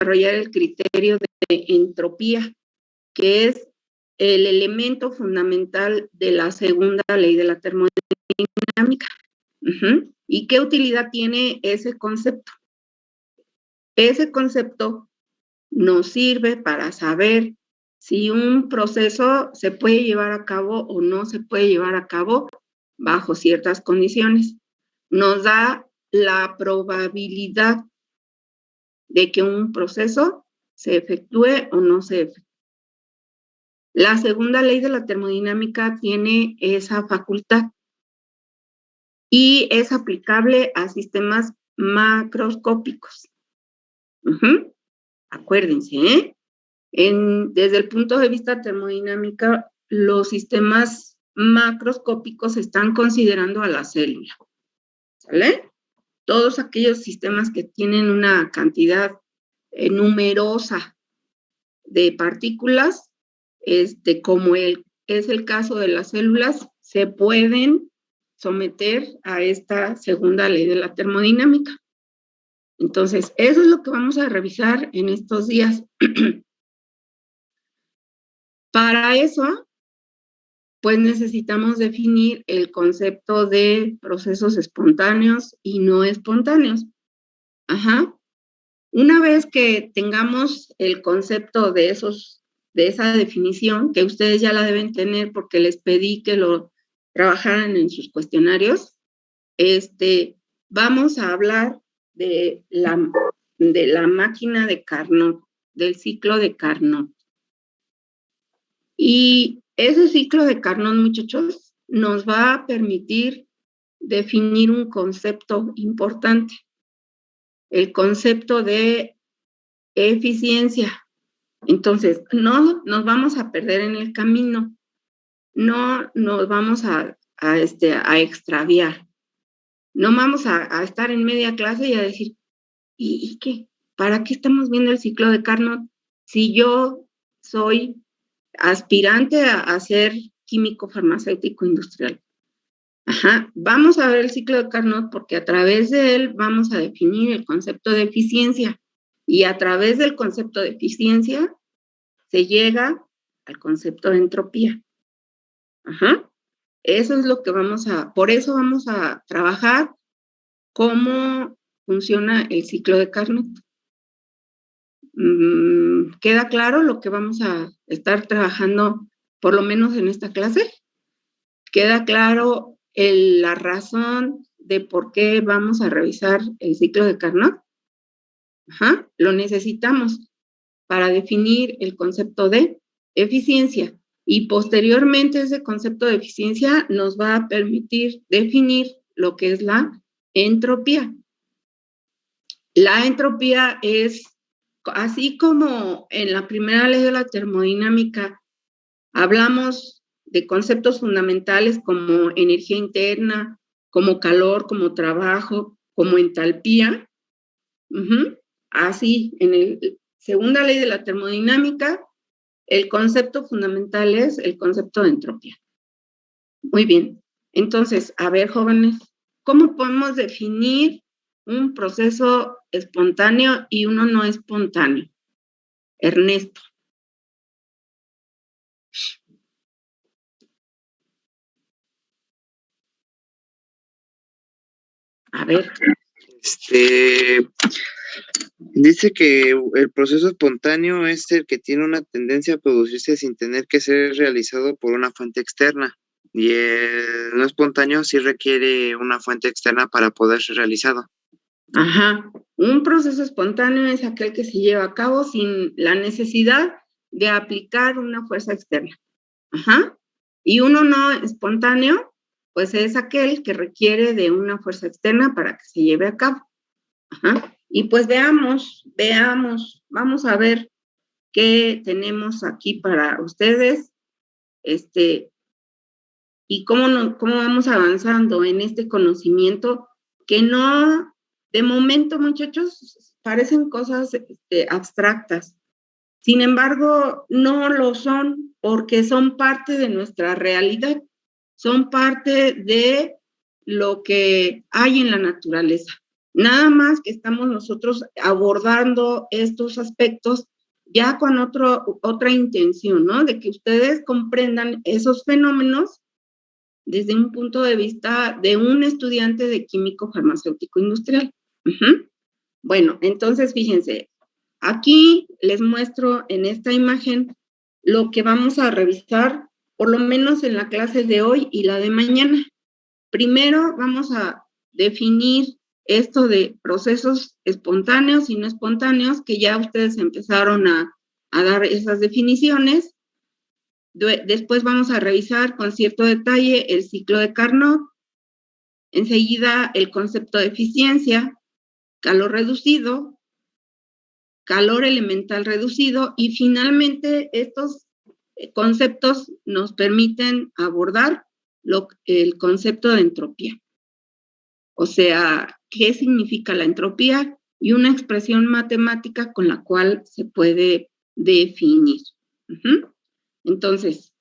desarrollar el criterio de entropía, que es el elemento fundamental de la segunda ley de la termodinámica. ¿Y qué utilidad tiene ese concepto? Ese concepto nos sirve para saber si un proceso se puede llevar a cabo o no se puede llevar a cabo bajo ciertas condiciones. Nos da la probabilidad de que un proceso se efectúe o no se efectúe. La segunda ley de la termodinámica tiene esa facultad y es aplicable a sistemas macroscópicos. Acuérdense, ¿eh? Desde el punto de vista termodinámica, los sistemas macroscópicos están considerando a la célula, ¿sale? Todos aquellos sistemas que tienen una cantidad numerosa de partículas, como es el caso de las células, se pueden someter a esta segunda ley de la termodinámica. Entonces, eso es lo que vamos a revisar en estos días. Para eso, pues necesitamos definir el concepto de procesos espontáneos y no espontáneos. Una vez que tengamos el concepto de esa definición, que ustedes ya la deben tener porque les pedí que lo trabajaran en sus cuestionarios, vamos a hablar de la máquina de Carnot, del ciclo de Carnot. Y ese ciclo de Carnot, muchachos, nos va a permitir definir un concepto importante, el concepto de eficiencia. Entonces, no nos vamos a perder en el camino, no nos vamos a extraviar, no vamos a estar en media clase y a decir, ¿y qué? ¿Para qué estamos viendo el ciclo de Carnot si yo soy aspirante a ser químico farmacéutico industrial? Vamos a ver el ciclo de Carnot porque a través de él vamos a definir el concepto de eficiencia y a través del concepto de eficiencia se llega al concepto de entropía. Eso es lo que por eso vamos a trabajar cómo funciona el ciclo de Carnot. ¿Queda claro lo que vamos a estar trabajando, por lo menos en esta clase? ¿Queda claro la razón de por qué vamos a revisar el ciclo de Carnot? Lo necesitamos para definir el concepto de eficiencia y posteriormente ese concepto de eficiencia nos va a permitir definir lo que es la entropía. La entropía es, así como en la primera ley de la termodinámica hablamos de conceptos fundamentales como energía interna, como calor, como trabajo, como entalpía, así en la segunda ley de la termodinámica el concepto fundamental es el concepto de entropía. Muy bien. Entonces, a ver, jóvenes, ¿cómo podemos definir un proceso espontáneo y uno no espontáneo? Ernesto. A ver. Dice que el proceso espontáneo es el que tiene una tendencia a producirse sin tener que ser realizado por una fuente externa. Y el no espontáneo sí requiere una fuente externa para poder ser realizado. Un proceso espontáneo es aquel que se lleva a cabo sin la necesidad de aplicar una fuerza externa. Y uno no espontáneo, pues es aquel que requiere de una fuerza externa para que se lleve a cabo. Y pues veamos, vamos a ver qué tenemos aquí para ustedes, y cómo vamos avanzando en este conocimiento que no, de momento, muchachos, parecen cosas abstractas. Sin embargo, no lo son porque son parte de nuestra realidad, son parte de lo que hay en la naturaleza. Nada más que estamos nosotros abordando estos aspectos ya con otra intención, ¿no? De que ustedes comprendan esos fenómenos desde un punto de vista de un estudiante de químico farmacéutico industrial. Bueno, entonces fíjense, aquí les muestro en esta imagen lo que vamos a revisar, por lo menos en la clase de hoy y la de mañana. Primero vamos a definir esto de procesos espontáneos y no espontáneos, que ya ustedes empezaron a dar esas definiciones. Después vamos a revisar con cierto detalle el ciclo de Carnot. Enseguida el concepto de eficiencia, calor reducido, calor elemental reducido, y finalmente estos conceptos nos permiten abordar el concepto de entropía. O sea, ¿qué significa la entropía? Y una expresión matemática con la cual se puede definir. Entonces,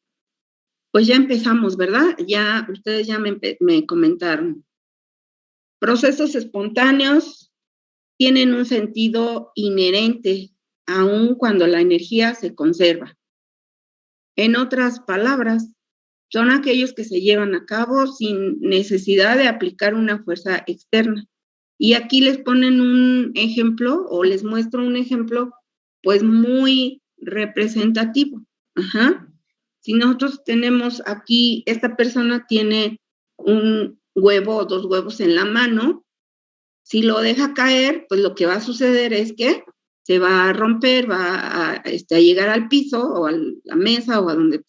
pues ya empezamos, ¿verdad? Ya ustedes ya me comentaron. Procesos espontáneos tienen un sentido inherente, aun cuando la energía se conserva. En otras palabras, son aquellos que se llevan a cabo sin necesidad de aplicar una fuerza externa. Y aquí les ponen un ejemplo, o les muestro un ejemplo, pues muy representativo. Si nosotros tenemos aquí, esta persona tiene un huevo o 2 huevos en la mano, si lo deja caer, pues lo que va a suceder es que se va a romper, va a llegar al piso o a la mesa o a donde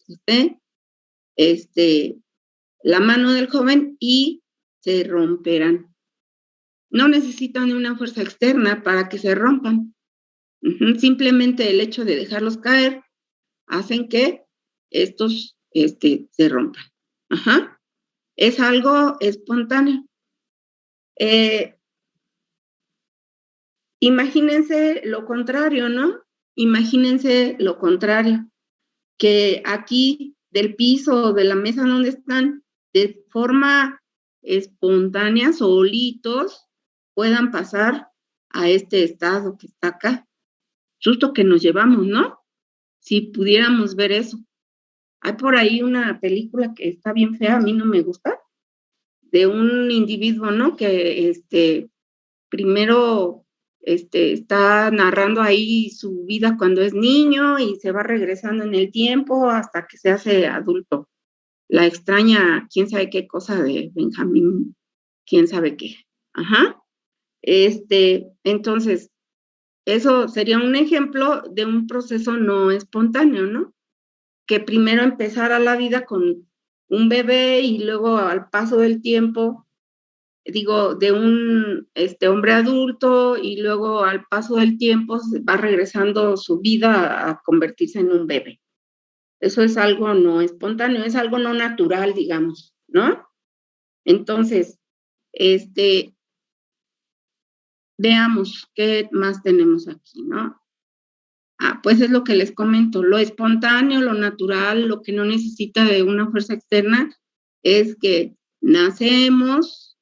esté, la mano del joven, y se romperán. No necesitan una fuerza externa para que se rompan. Simplemente el hecho de dejarlos caer hacen que estos se rompan. Es algo espontáneo. Imagínense lo contrario, ¿no? Imagínense lo contrario, que aquí del piso o de la mesa donde están, de forma espontánea, solitos, puedan pasar a este estado que está acá. Susto que nos llevamos, ¿no? Si pudiéramos ver eso. Hay por ahí una película que está bien fea, a mí no me gusta, de un individuo, ¿no? Que primero está narrando ahí su vida cuando es niño y se va regresando en el tiempo hasta que se hace adulto. La extraña, quién sabe qué cosa de Benjamín, quién sabe qué. Entonces, eso sería un ejemplo de un proceso no espontáneo, ¿no? Que primero empezara la vida con un bebé y luego al paso del tiempo, digo, de un hombre adulto, y luego al paso del tiempo va regresando su vida a convertirse en un bebé. Eso es algo no espontáneo, es algo no natural, digamos, ¿no? Entonces, veamos qué más tenemos aquí, ¿no? Pues es lo que les comento, lo espontáneo, lo natural, lo que no necesita de una fuerza externa, es que nacemos,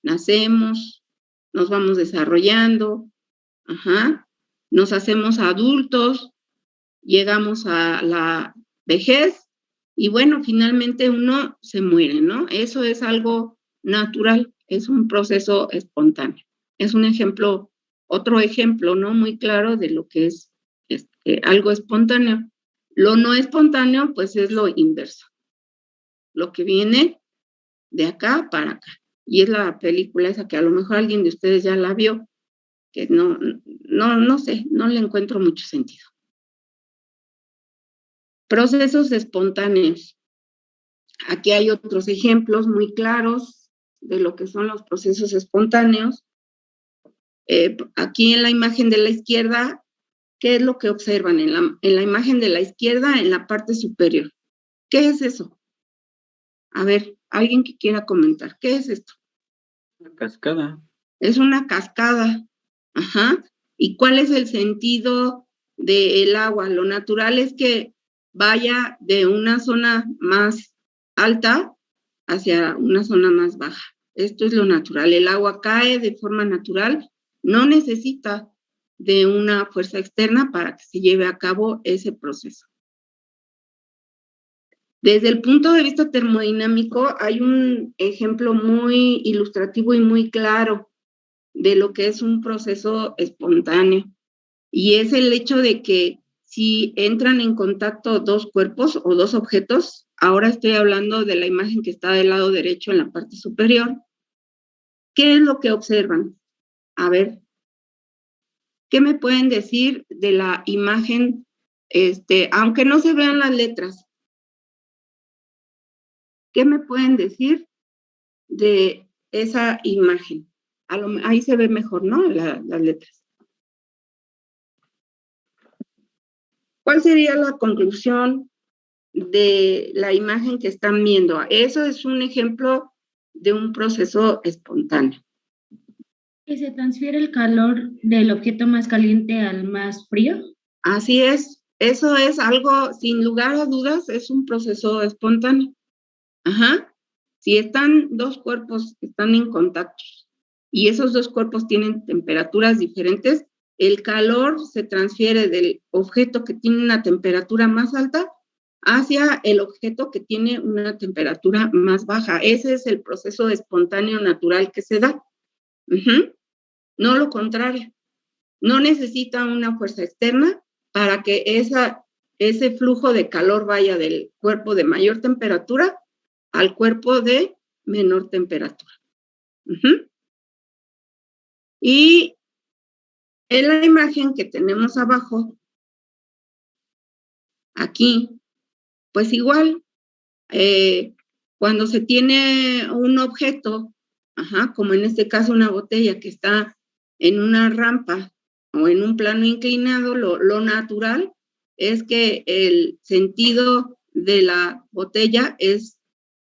nos vamos desarrollando, nos hacemos adultos, llegamos a la vejez y bueno, finalmente uno se muere, ¿no? Eso es algo natural, es un proceso espontáneo. Es un ejemplo, otro ejemplo, ¿no? Muy claro de lo que es algo espontáneo. Lo no espontáneo, pues es lo inverso, lo que viene de acá para acá. Y es la película esa que a lo mejor alguien de ustedes ya la vio, que no sé, no le encuentro mucho sentido. Procesos espontáneos. Aquí hay otros ejemplos muy claros de lo que son los procesos espontáneos. Aquí en la imagen de la izquierda, ¿qué es lo que observan? En la imagen de la izquierda, en la parte superior. ¿Qué es eso? A ver, alguien que quiera comentar. ¿Qué es esto? Una cascada. Es una cascada. ¿Y cuál es el sentido del agua? Lo natural es que vaya de una zona más alta hacia una zona más baja. Esto es lo natural. El agua cae de forma natural, no necesita de una fuerza externa para que se lleve a cabo ese proceso. Desde el punto de vista termodinámico, hay un ejemplo muy ilustrativo y muy claro de lo que es un proceso espontáneo. Y es el hecho de que si entran en contacto dos cuerpos o dos objetos, ahora estoy hablando de la imagen que está del lado derecho en la parte superior, ¿qué es lo que observan? A ver, ¿qué me pueden decir de la imagen, aunque no se vean las letras? ¿Qué me pueden decir de esa imagen? Ahí se ve mejor, ¿no? Las letras. ¿Cuál sería la conclusión de la imagen que están viendo? Eso es un ejemplo de un proceso espontáneo. ¿Que se transfiere el calor del objeto más caliente al más frío? Así es. Eso es algo, sin lugar a dudas, es un proceso espontáneo. Ajá. Si están dos cuerpos que están en contacto y esos dos cuerpos tienen temperaturas diferentes, el calor se transfiere del objeto que tiene una temperatura más alta hacia el objeto que tiene una temperatura más baja. Ese es el proceso espontáneo natural que se da. No lo contrario. No necesita una fuerza externa para que ese flujo de calor vaya del cuerpo de mayor temperatura al cuerpo de menor temperatura. Y en la imagen que tenemos abajo, aquí, pues igual, cuando se tiene un objeto, como en este caso una botella que está en una rampa o en un plano inclinado, lo natural es que el sentido de la botella es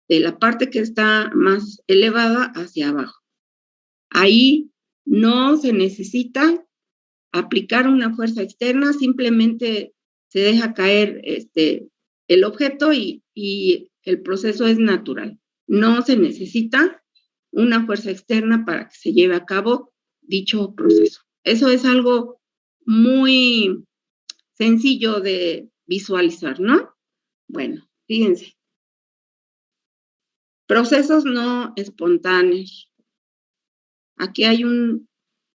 de la parte que está más elevada hacia abajo. Ahí no se necesita aplicar una fuerza externa, simplemente se deja caer el objeto y el proceso es natural. No se necesita una fuerza externa para que se lleve a cabo dicho proceso. Eso es algo muy sencillo de visualizar, ¿no? Bueno, fíjense. Procesos no espontáneos. Aquí hay un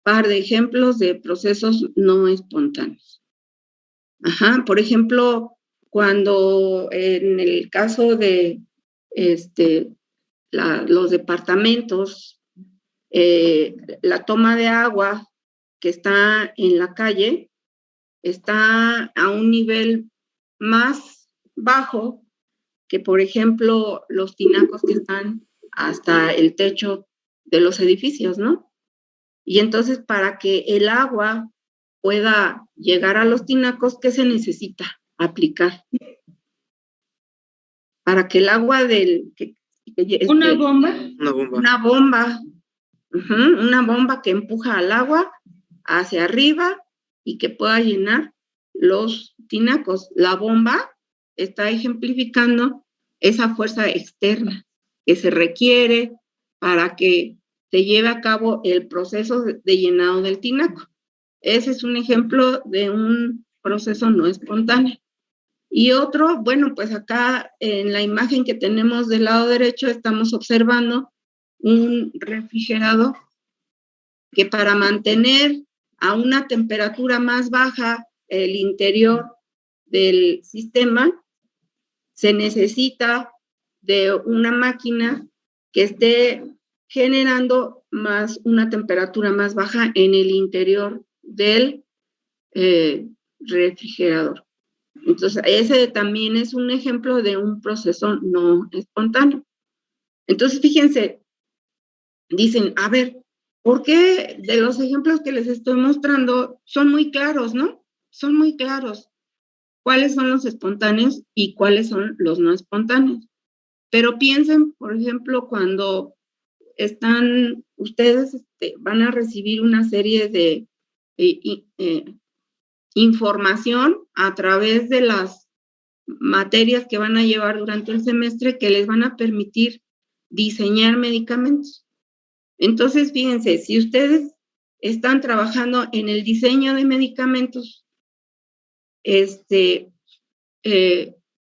par de ejemplos de procesos no espontáneos. Por ejemplo, cuando en el caso de los departamentos, la toma de agua que está en la calle está a un nivel más bajo que, por ejemplo, los tinacos que están hasta el techo de los edificios, ¿no? Y entonces, para que el agua pueda llegar a los tinacos, ¿qué se necesita aplicar? Para que el agua ¿Una bomba? Una bomba. Una bomba que empuja al agua hacia arriba y que pueda llenar los tinacos. La bomba está ejemplificando esa fuerza externa que se requiere para que se lleve a cabo el proceso de llenado del tinaco. Ese es un ejemplo de un proceso no espontáneo. Y otro, bueno, pues acá en la imagen que tenemos del lado derecho estamos observando un refrigerador que para mantener a una temperatura más baja el interior del sistema se necesita de una máquina que esté generando una temperatura más baja en el interior del refrigerador. Entonces, ese también es un ejemplo de un proceso no espontáneo. Entonces, fíjense, dicen, a ver, ¿por qué de los ejemplos que les estoy mostrando son muy claros, no? Son muy claros. ¿Cuáles son los espontáneos y cuáles son los no espontáneos? Pero piensen, por ejemplo, cuando ustedes van a recibir una serie de información a través de las materias que van a llevar durante el semestre que les van a permitir diseñar medicamentos. Entonces, fíjense, si ustedes están trabajando en el diseño de medicamentos,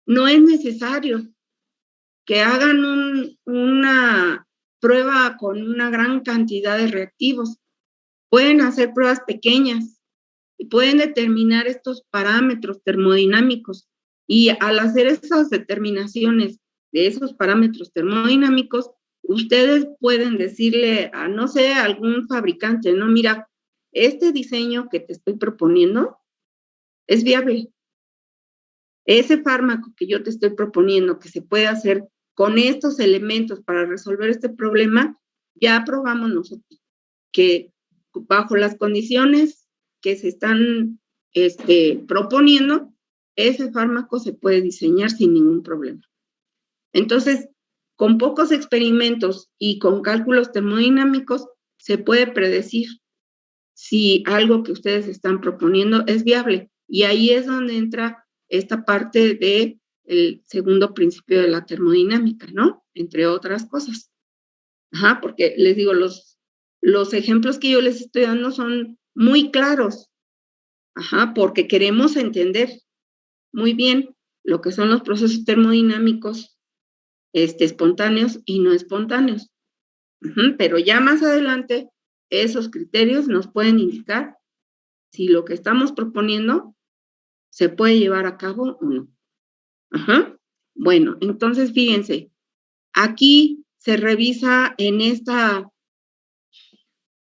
no es necesario que hagan una prueba con una gran cantidad de reactivos. Pueden hacer pruebas pequeñas y pueden determinar estos parámetros termodinámicos. Y al hacer esas determinaciones de esos parámetros termodinámicos, ustedes pueden decirle a, no sé, a algún fabricante, no, mira, este diseño que te estoy proponiendo es viable. Ese fármaco que yo te estoy proponiendo que se puede hacer con estos elementos para resolver este problema, ya probamos nosotros que bajo las condiciones que se están proponiendo, ese fármaco se puede diseñar sin ningún problema. Entonces, con pocos experimentos y con cálculos termodinámicos, se puede predecir si algo que ustedes están proponiendo es viable. Y ahí es donde entra esta parte del segundo principio de la termodinámica, ¿no? Entre otras cosas. Ajá, porque les digo, los ejemplos que yo les estoy dando son muy claros. Ajá, porque queremos entender muy bien lo que son los procesos termodinámicos espontáneos y no espontáneos. Pero ya más adelante, esos criterios nos pueden indicar si lo que estamos proponiendo se puede llevar a cabo o no. Ajá. Bueno, entonces fíjense, aquí se revisa en esta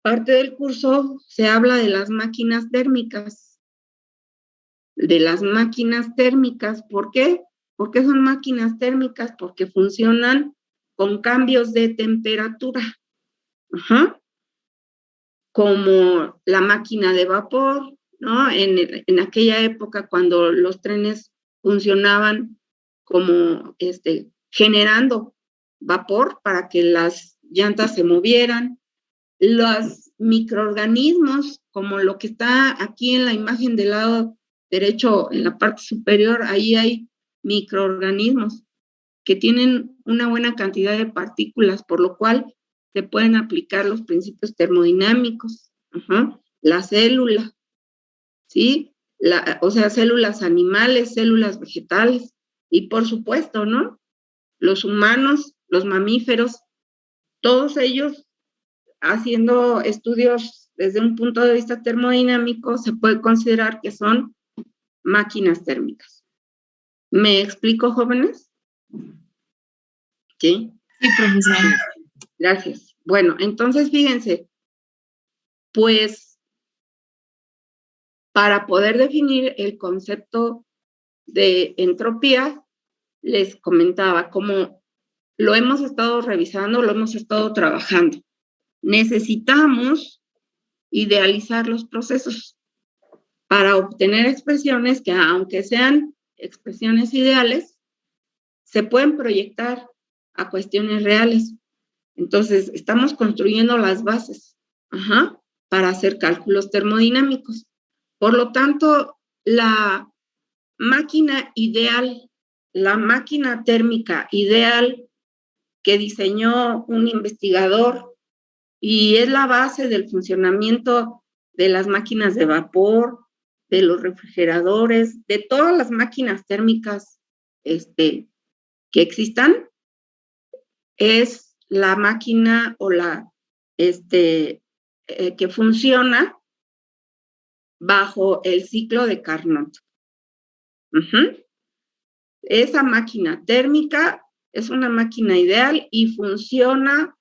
parte del curso, se habla de las máquinas térmicas. De las máquinas térmicas, ¿por qué? ¿Por qué son máquinas térmicas? Porque funcionan con cambios de temperatura. Ajá. Como la máquina de vapor, ¿no? En aquella época cuando los trenes funcionaban como generando vapor para que las llantas se movieran. Los microorganismos, como lo que está aquí en la imagen del lado derecho, en la parte superior, ahí hay microorganismos que tienen una buena cantidad de partículas, por lo cual se pueden aplicar los principios termodinámicos. Ajá. La célula, ¿sí? O sea, células animales, células vegetales, y por supuesto, ¿no? Los humanos, los mamíferos, todos ellos haciendo estudios desde un punto de vista termodinámico, se puede considerar que son máquinas térmicas. ¿Me explico, jóvenes? ¿Sí? Sí, profesora. Gracias. Bueno, entonces fíjense, pues para poder definir el concepto de entropía, les comentaba cómo lo hemos estado revisando, lo hemos estado trabajando. Necesitamos idealizar los procesos para obtener expresiones que, aunque sean expresiones ideales, se pueden proyectar a cuestiones reales. Entonces, estamos construyendo las bases para hacer cálculos termodinámicos. Por lo tanto, la máquina ideal, la máquina térmica ideal que diseñó un investigador y es la base del funcionamiento de las máquinas de vapor, de los refrigeradores, de todas las máquinas térmicas que existan, es la máquina o la que funciona bajo el ciclo de Carnot. Esa máquina térmica es una máquina ideal y funciona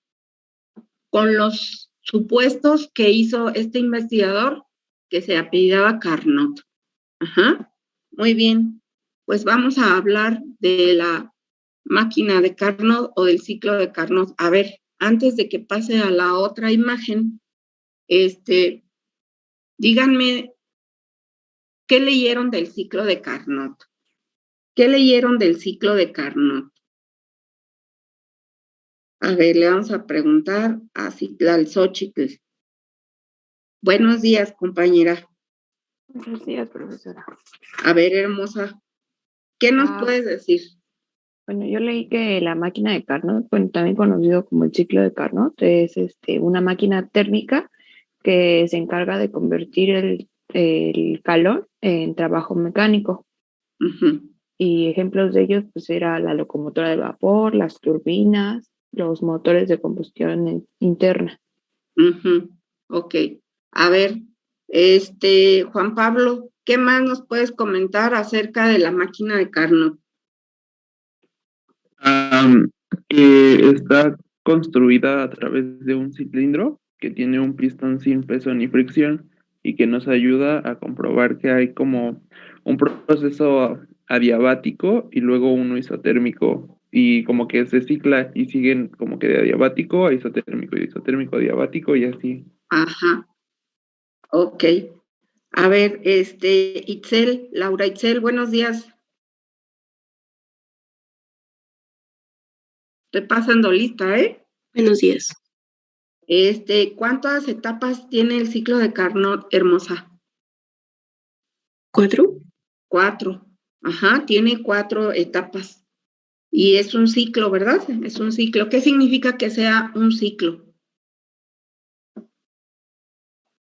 con los supuestos que hizo este investigador que se apellidaba Carnot. Muy bien, pues vamos a hablar de la máquina de Carnot o del ciclo de Carnot. A ver, antes de que pase a la otra imagen, díganme, ¿qué leyeron del ciclo de Carnot? ¿Qué leyeron del ciclo de Carnot? A ver, le vamos a preguntar a Citlal Xochitl. Buenos días, compañera. Buenos días, profesora. A ver, hermosa, ¿qué nos puedes decir? Bueno, yo leí que la máquina de Carnot, bueno, también conocido como el ciclo de Carnot, es una máquina térmica que se encarga de convertir el calor en trabajo mecánico. Ujú. Y ejemplos de ellos, pues era la locomotora de vapor, las turbinas, los motores de combustión interna. Ujú. Ok. A ver, Juan Pablo, ¿qué más nos puedes comentar acerca de la máquina de Carnot? Que está construida a través de un cilindro que tiene un pistón sin peso ni fricción y que nos ayuda a comprobar que hay como un proceso adiabático y luego uno isotérmico y como que se cicla y siguen como que de adiabático a isotérmico y isotérmico a adiabático y así. Ajá. Ok. A ver, Itzel, Laura Itzel, buenos días. Estoy pasando lista, ¿eh? Buenos días. ¿Cuántas etapas tiene el ciclo de Carnot, hermosa? 4. 4. Ajá, tiene 4 etapas. Y es un ciclo, ¿verdad? Es un ciclo. ¿Qué significa que sea un ciclo?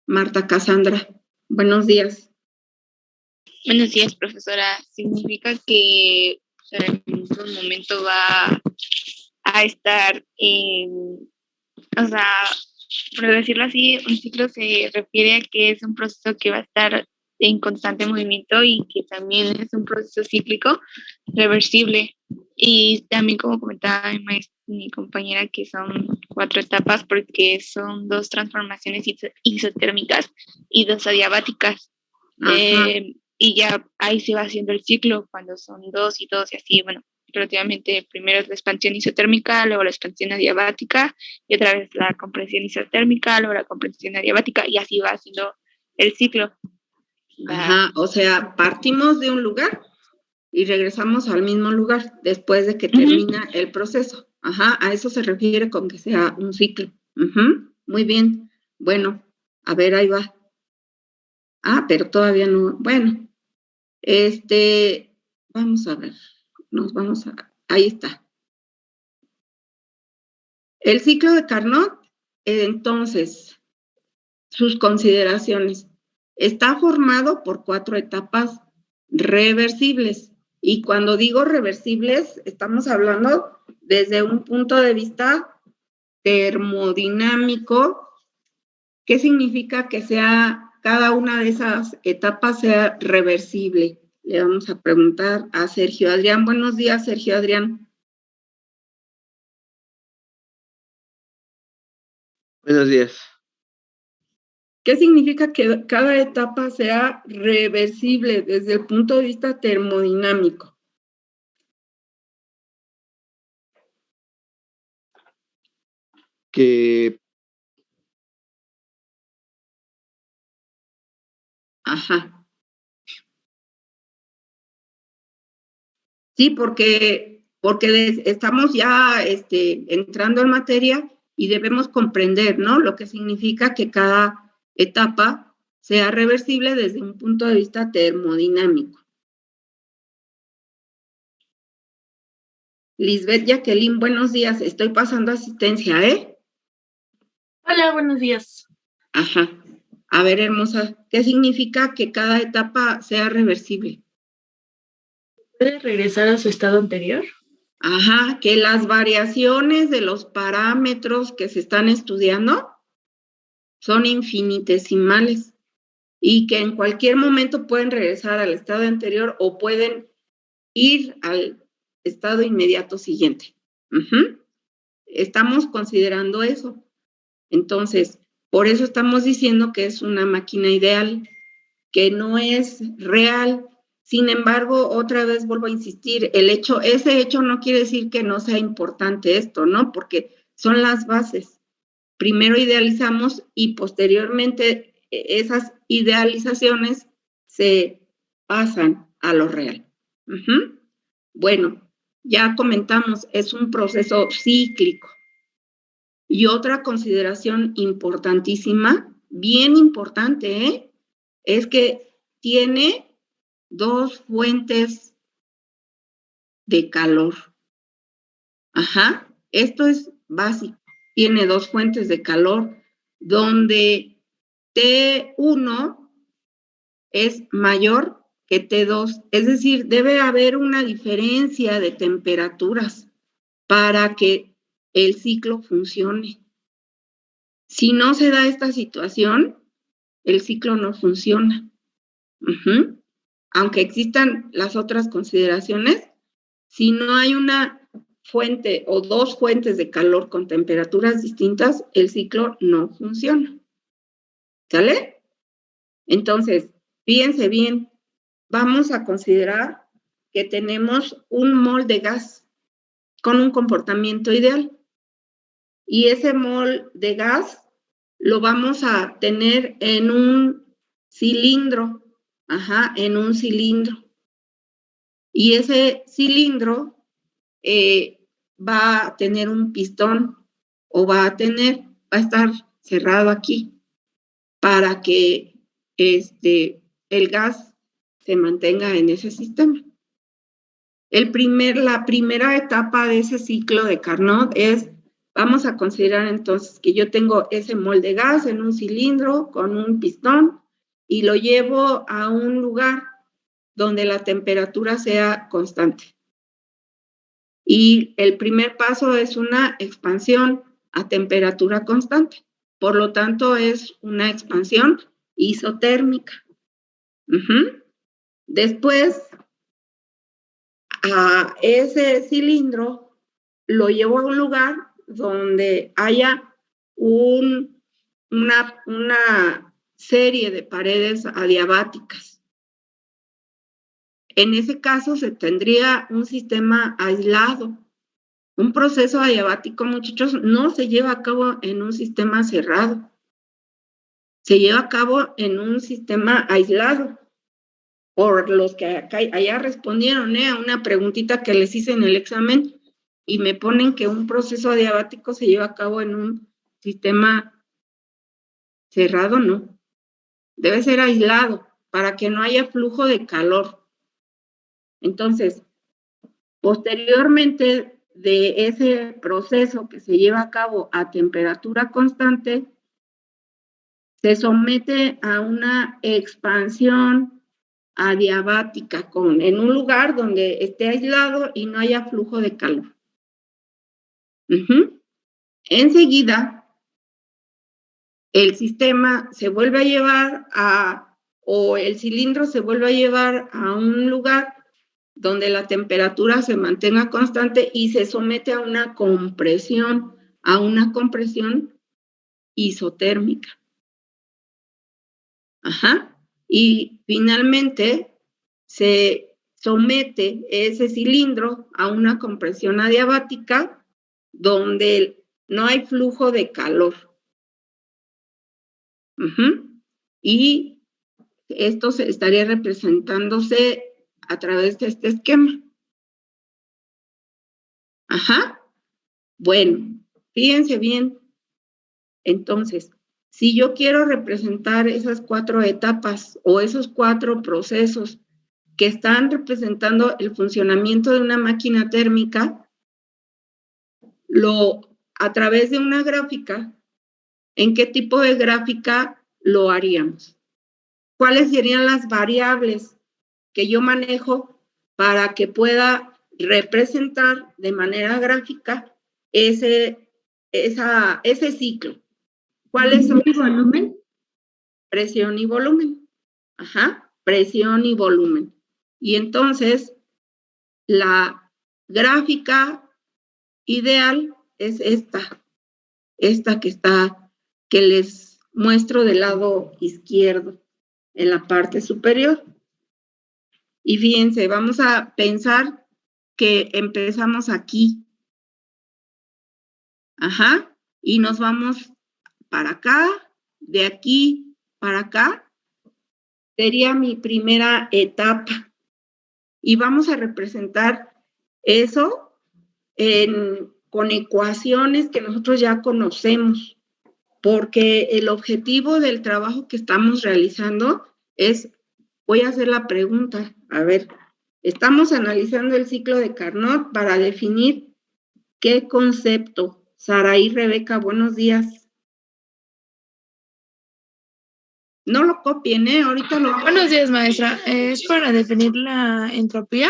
Marta Cassandra, buenos días. Buenos días, profesora. Significa que en algún momento va a estar o sea, por decirlo así, un ciclo se refiere a que es un proceso que va a estar en constante movimiento y que también es un proceso cíclico reversible. Y también como comentaba mi compañera que son 4 etapas porque son 2 transformaciones isotérmicas y 2 adiabáticas. Y ya ahí se va haciendo el ciclo cuando son 2 y 2 y así, bueno, relativamente primero es la expansión isotérmica, luego la expansión adiabática y otra vez la compresión isotérmica, luego la compresión adiabática y así va haciendo el ciclo. Ajá, o sea, partimos de un lugar y regresamos al mismo lugar después de que termina el proceso. Ajá, a eso se refiere con que sea un ciclo. Muy bien. Bueno, a ver, ahí va. Pero todavía no. Bueno, vamos a ver. Ahí está. El ciclo de Carnot, entonces, sus consideraciones. Está formado por 4 etapas reversibles. Y cuando digo reversibles, estamos hablando desde un punto de vista termodinámico. ¿Qué significa que cada una de esas etapas sea reversible? Le vamos a preguntar a Sergio Adrián. Buenos días, Sergio Adrián. Buenos días. ¿Qué significa que cada etapa sea reversible desde el punto de vista termodinámico? Que Ajá. Sí, porque estamos ya entrando en materia y debemos comprender, ¿no? Lo que significa que cada etapa sea reversible desde un punto de vista termodinámico. Lisbeth Jacqueline, buenos días. Estoy pasando asistencia, ¿eh? Hola, buenos días. Ajá. A ver, hermosa, ¿qué significa que cada etapa sea reversible? ¿Puede regresar a su estado anterior? Ajá, que las variaciones de los parámetros que se están estudiando son infinitesimales y que en cualquier momento pueden regresar al estado anterior o pueden ir al estado inmediato siguiente. Estamos considerando eso. Entonces, por eso estamos diciendo que es una máquina ideal, que no es real. Sin embargo, otra vez vuelvo a insistir, ese hecho no quiere decir que no sea importante esto, ¿no? Porque son las bases. Primero idealizamos y posteriormente esas idealizaciones se pasan a lo real. Bueno, ya comentamos, es un proceso cíclico. Y otra consideración importantísima, bien importante, es que tiene 2 fuentes de calor. Ajá, esto es básico. Tiene dos fuentes de calor donde T1 es mayor que T2. Es decir, debe haber una diferencia de temperaturas para que el ciclo funcione. Si no se da esta situación, el ciclo no funciona. Aunque existan las otras consideraciones, si no hay una fuente o dos fuentes de calor con temperaturas distintas, el ciclo no funciona. ¿Sale? Entonces, fíjense bien, vamos a considerar que tenemos un mol de gas con un comportamiento ideal. Y ese mol de gas lo vamos a tener en un cilindro, en un cilindro. Y ese cilindro va a tener un pistón o va a estar cerrado aquí para que el gas se mantenga en ese sistema. La primera etapa de ese ciclo de Carnot es, vamos a considerar entonces que yo tengo ese mol de gas en un cilindro con un pistón y lo llevo a un lugar donde la temperatura sea constante. Y el primer paso es una expansión a temperatura constante. Por lo tanto, es una expansión isotérmica. Después, a ese cilindro lo llevo a un lugar donde haya una serie de paredes adiabáticas. En ese caso se tendría un sistema aislado. Un proceso adiabático, muchachos, no se lleva a cabo en un sistema cerrado. Se lleva a cabo en un sistema aislado. Por los que allá respondieron a una preguntita que les hice en el examen y me ponen que un proceso adiabático se lleva a cabo en un sistema cerrado, no. Debe ser aislado para que no haya flujo de calor. Entonces, posteriormente de ese proceso que se lleva a cabo a temperatura constante, se somete a una expansión adiabática en un lugar donde esté aislado y no haya flujo de calor. Enseguida, el sistema se vuelve a llevar o el cilindro se vuelve a llevar a un lugar donde la temperatura se mantenga constante y se somete a una compresión isotérmica. Y finalmente se somete ese cilindro a una compresión adiabática donde no hay flujo de calor. Y esto estaría representándose a través de este esquema. Bueno, fíjense bien. Entonces, si yo quiero representar esas 4 etapas o esos 4 procesos que están representando el funcionamiento de una máquina térmica, a través de una gráfica, ¿en qué tipo de gráfica lo haríamos? ¿Cuáles serían las variables que yo manejo para que pueda representar de manera gráfica ese ciclo? ¿Cuáles son? ¿Volumen? Presión y volumen. Presión y volumen. Y entonces, la gráfica ideal es esta que les muestro del lado izquierdo, en la parte superior. Y fíjense, vamos a pensar que empezamos aquí. Y nos vamos para acá, de aquí para acá. Sería mi primera etapa. Y vamos a representar eso con ecuaciones que nosotros ya conocemos, porque el objetivo del trabajo que estamos realizando es, voy a hacer la pregunta, a ver, estamos analizando el ciclo de Carnot para definir ¿Qué concepto? Saraí, Rebeca, buenos días. No lo copien, ahorita lo... Buenos días, maestra. ¿Es para definir la entropía?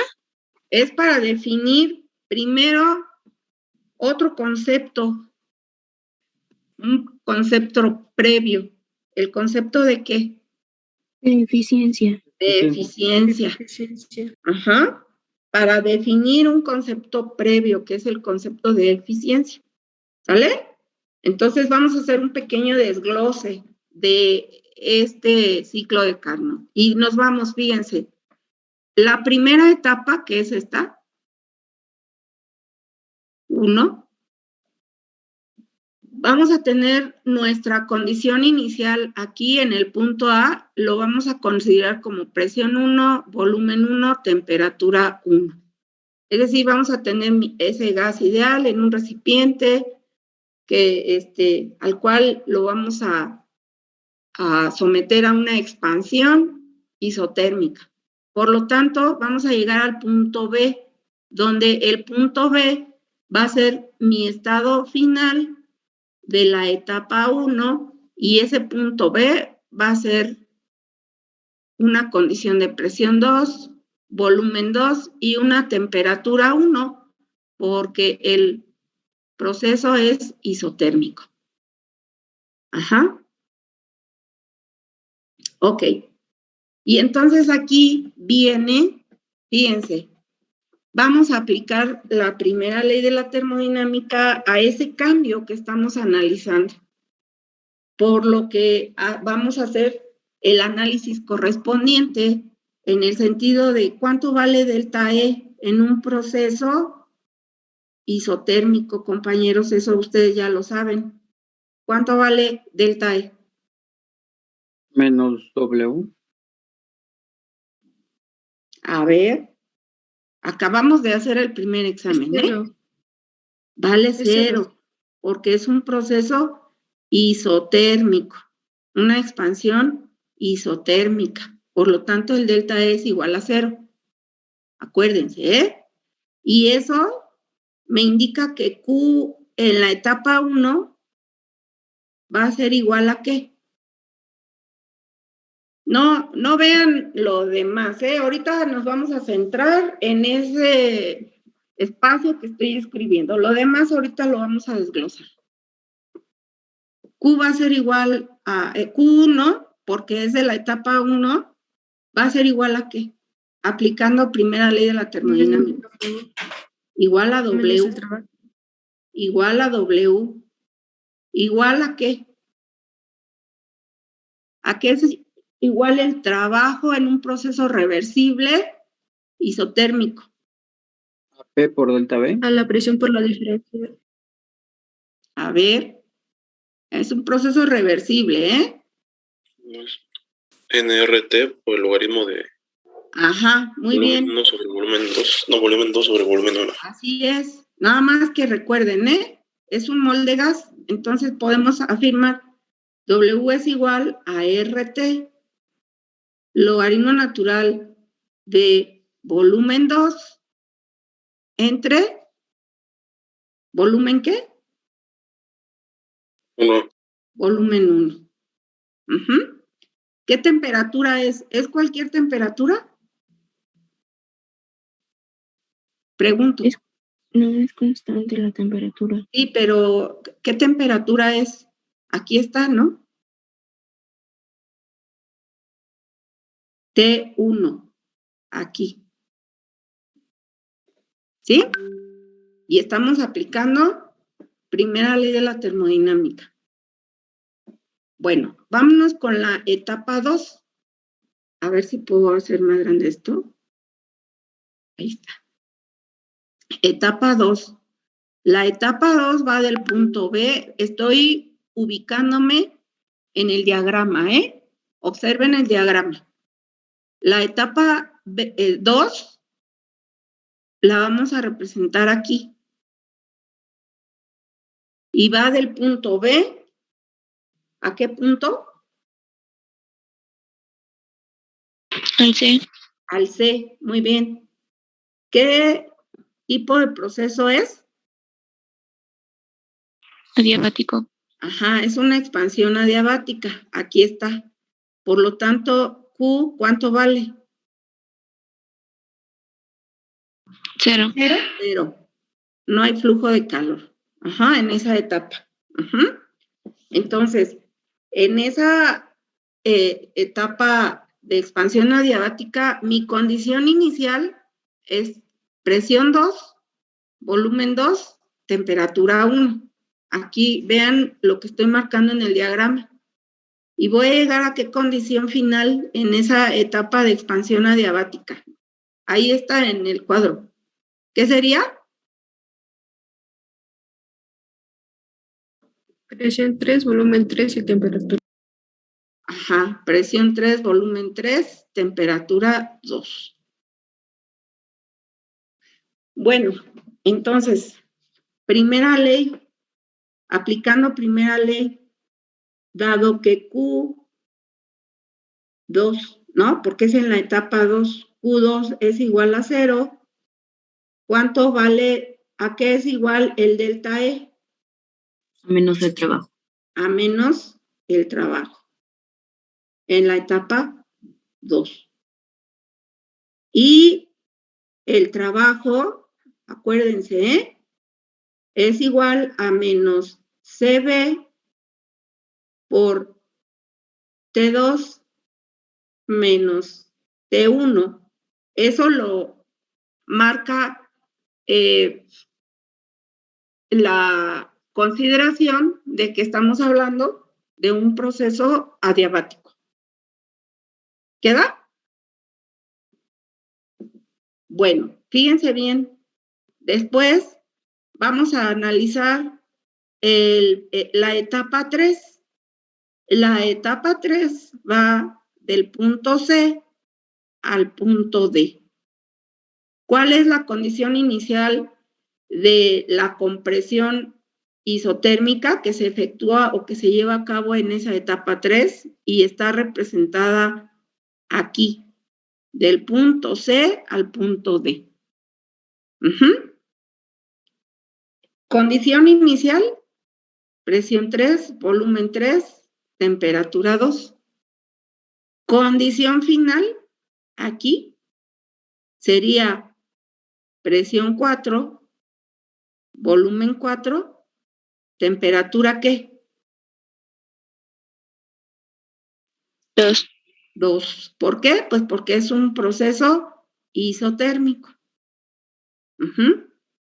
Es para definir primero otro concepto, un concepto previo. ¿El concepto de qué? De eficiencia. De eficiencia. Ajá. Para definir un concepto previo, que es el concepto de eficiencia. ¿Sale? Entonces vamos a hacer un pequeño desglose de este ciclo de Carnot. Y nos vamos, fíjense. La primera etapa, que es esta, 1, vamos a tener nuestra condición inicial aquí en el punto A, lo vamos a considerar como presión 1, volumen 1, temperatura 1. Es decir, vamos a tener ese gas ideal en un recipiente que, al cual lo vamos a someter a una expansión isotérmica. Por lo tanto, vamos a llegar al punto B, donde el punto B va a ser mi estado final de la etapa 1 y ese punto B va a ser una condición de presión 2, volumen 2 y una temperatura 1, porque el proceso es isotérmico. Ajá. Ok. Y entonces aquí viene, fíjense, vamos a aplicar la primera ley de la termodinámica a ese cambio que estamos analizando. Por lo que vamos a hacer el análisis correspondiente en el sentido de cuánto vale delta E en un proceso isotérmico, compañeros, eso ustedes ya lo saben. ¿Cuánto vale delta E? Menos W. A ver, acabamos de hacer el primer examen, ¿eh? Vale cero, porque es un proceso isotérmico, una expansión isotérmica. Por lo tanto, el delta E es igual a 0. Acuérdense, ¿eh? Y eso me indica que Q en la etapa 1 va a ser igual a ¿qué? No vean lo demás, ¿eh? Ahorita nos vamos a centrar en ese espacio que estoy escribiendo. Lo demás ahorita lo vamos a desglosar. Q va a ser igual a Q1, porque es de la etapa 1, va a ser igual a ¿qué? Aplicando primera ley de la termodinámica. Igual a W. Igual a W. ¿Igual a qué? ¿A qué es igual el trabajo en un proceso reversible isotérmico? A P por delta B. A la presión por la diferencia. A ver, es un proceso reversible, ¿eh? NRT por el logaritmo de... Ajá, muy bien. Volumen 1 sobre volumen 2. No, volumen 2 sobre volumen 1. Así es. Nada más que recuerden, ¿eh? Es un mol de gas, entonces podemos afirmar W es igual a RT, logaritmo natural de volumen 2 entre volumen ¿qué? 1. Volumen 1. ¿Qué temperatura es? ¿Es cualquier temperatura? Pregunto. No es constante la temperatura. Sí, pero ¿qué temperatura es? Aquí está, ¿no? T1, aquí. ¿Sí? Y estamos aplicando primera ley de la termodinámica. Bueno, vámonos con la etapa 2. A ver si puedo hacer más grande esto. Ahí está. Etapa 2. La etapa 2 va del punto B. Estoy ubicándome en el diagrama, ¿eh? Observen el diagrama. La etapa 2 la vamos a representar aquí. Y va del punto B. ¿A qué punto? Al C. Al C, muy bien. ¿Qué tipo de proceso es? Adiabático. Ajá, es una expansión adiabática. Aquí está. Por lo tanto, Q, ¿cuánto vale? 0. Cero. No hay flujo de calor. Ajá, en esa etapa. Ajá. Entonces, en esa etapa de expansión adiabática, mi condición inicial es presión 2, volumen 2, temperatura 1. Aquí vean lo que estoy marcando en el diagrama. Y voy a llegar a qué condición final en esa etapa de expansión adiabática. Ahí está en el cuadro. ¿Qué sería? Presión 3, volumen 3 y temperatura. Ajá, presión 3, volumen 3, temperatura 2. Bueno, entonces, primera ley, aplicando primera ley, dado que Q2, ¿no? Porque es en la etapa 2, Q2 es igual a 0, ¿cuánto vale? ¿A qué es igual el delta E? Menos el trabajo. A menos el trabajo. En la etapa 2. Y el trabajo, acuérdense, es igual a menos CB por T2 menos T1. Eso lo marca la consideración de que estamos hablando de un proceso adiabático. ¿Queda? Bueno, fíjense bien. Después vamos a analizar la etapa 3. La etapa 3 va del punto C al punto D. ¿Cuál es la condición inicial de la compresión isotérmica que se efectúa o que se lleva a cabo en esa etapa 3 y está representada aquí, del punto C al punto D? Condición inicial, presión 3, volumen 3, temperatura 2. Condición final, aquí, sería presión 4, volumen 4, temperatura ¿qué? 2. 2. ¿Por qué? Pues porque es un proceso isotérmico.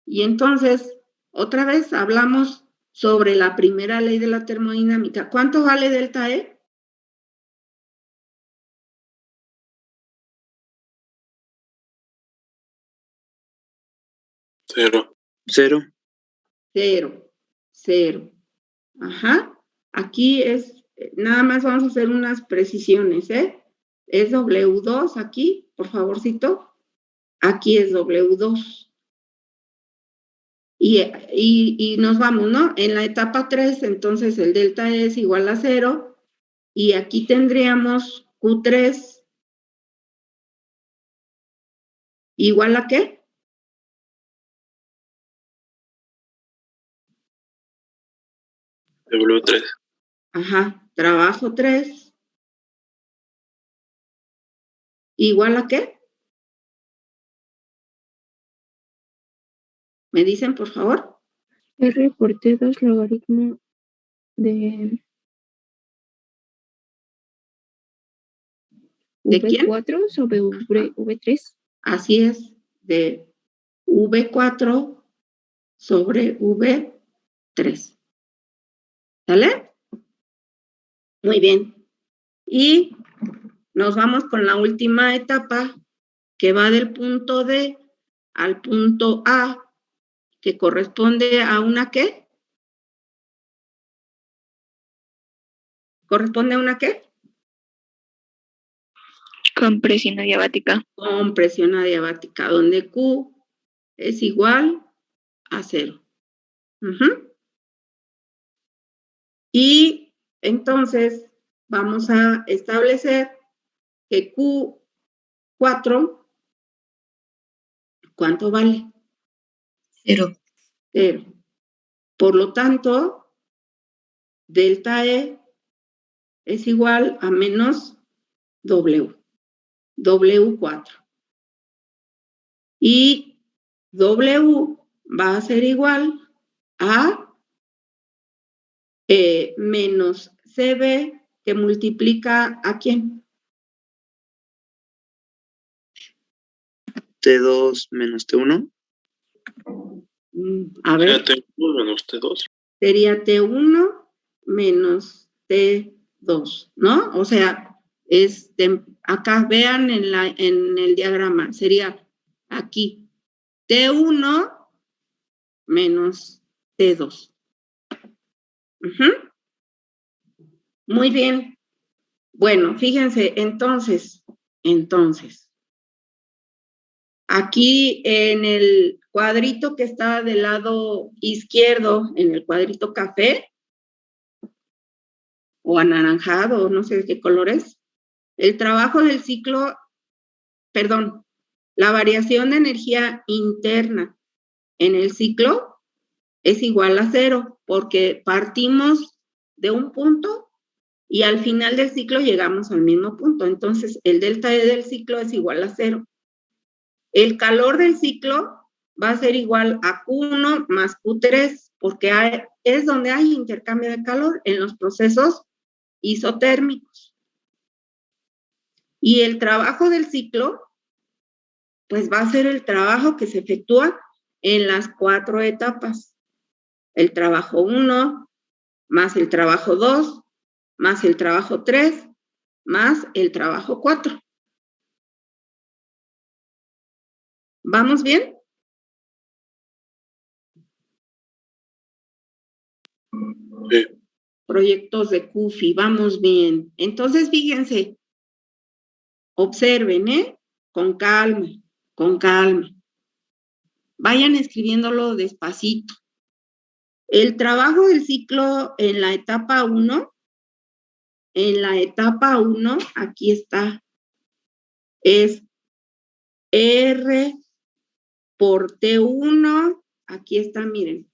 Y entonces, otra vez hablamos sobre la primera ley de la termodinámica. ¿Cuánto vale delta E? Cero. 0. Ajá. Aquí es, nada más vamos a hacer unas precisiones, ¿eh? Es W2 aquí, por favorcito. Aquí es W2. Y nos vamos, ¿no? En la etapa 3, entonces el delta E es igual a 0. Y aquí tendríamos Q3 igual a ¿qué? W3. Ajá, trabajo 3. ¿Igual a qué? ¿Me dicen, por favor? R por T2 logaritmo de ¿De quién? V4 sobre V3. Así es, de V4 sobre V3. ¿Sale? Muy bien. Y nos vamos con la última etapa, que va del punto D al punto A, que corresponde a una ¿qué? ¿Corresponde a una qué? Compresión adiabática. Compresión adiabática, donde Q es igual a 0. Y entonces vamos a establecer que Q4, ¿cuánto vale? 0. 0. Por lo tanto, delta E es igual a menos W, W4. Y W va a ser igual a menos CB, que multiplica ¿a quién? T2 menos T1. A ver. Sería T1 menos T2. Sería T1 menos T2, ¿no? O sea, acá vean en el diagrama, sería aquí T1 menos T2. Muy bien. Bueno, fíjense, entonces, aquí en el cuadrito que está del lado izquierdo, en el cuadrito café, o anaranjado, no sé de qué color es, el trabajo del ciclo, perdón, la variación de energía interna en el ciclo es igual a 0, porque partimos de un punto y al final del ciclo llegamos al mismo punto. Entonces, el delta E del ciclo es igual a 0. El calor del ciclo va a ser igual a Q1 más Q3, porque es donde hay intercambio de calor en los procesos isotérmicos. Y el trabajo del ciclo, pues va a ser el trabajo que se efectúa en las 4 etapas. El trabajo 1, más el trabajo 2, más el trabajo 3, más el trabajo 4. ¿Vamos bien? Sí. Proyectos de CUFI, vamos bien. Entonces, fíjense, observen, con calma, con calma. Vayan escribiéndolo despacito. El trabajo del ciclo en la etapa 1, aquí está, es R por T1, aquí está, miren,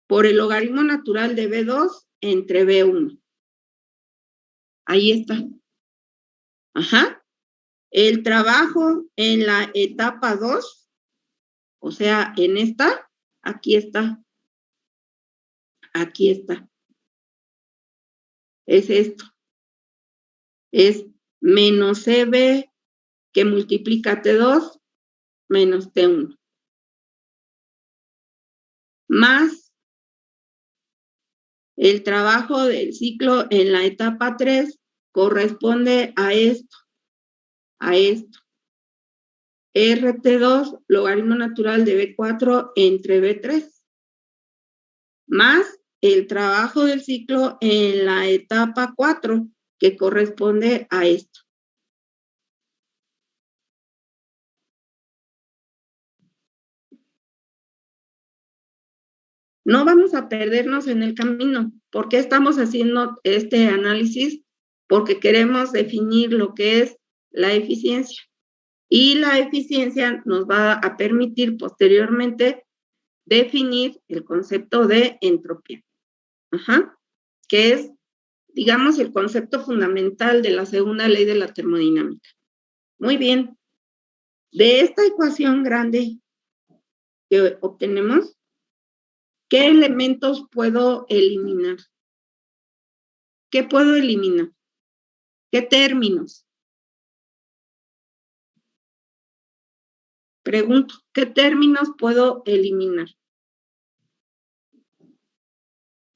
por el logaritmo natural de B2 entre B1. Ahí está. Ajá. El trabajo en la etapa 2, o sea, en esta, aquí está. Aquí está. Es esto. Es menos CB que multiplica T2 menos T1. Más el trabajo del ciclo en la etapa 3 corresponde a esto. RT2, logaritmo natural de B4 entre B3. Más el trabajo del ciclo en la etapa 4, que corresponde a esto. No vamos a perdernos en el camino. ¿Por qué estamos haciendo este análisis? Porque queremos definir lo que es la eficiencia. Y la eficiencia nos va a permitir posteriormente definir el concepto de entropía. Que es, digamos, el concepto fundamental de la segunda ley de la termodinámica. Muy bien. De esta ecuación grande que obtenemos, ¿qué elementos puedo eliminar? ¿Qué puedo eliminar? ¿Qué términos? Pregunto, ¿qué términos puedo eliminar?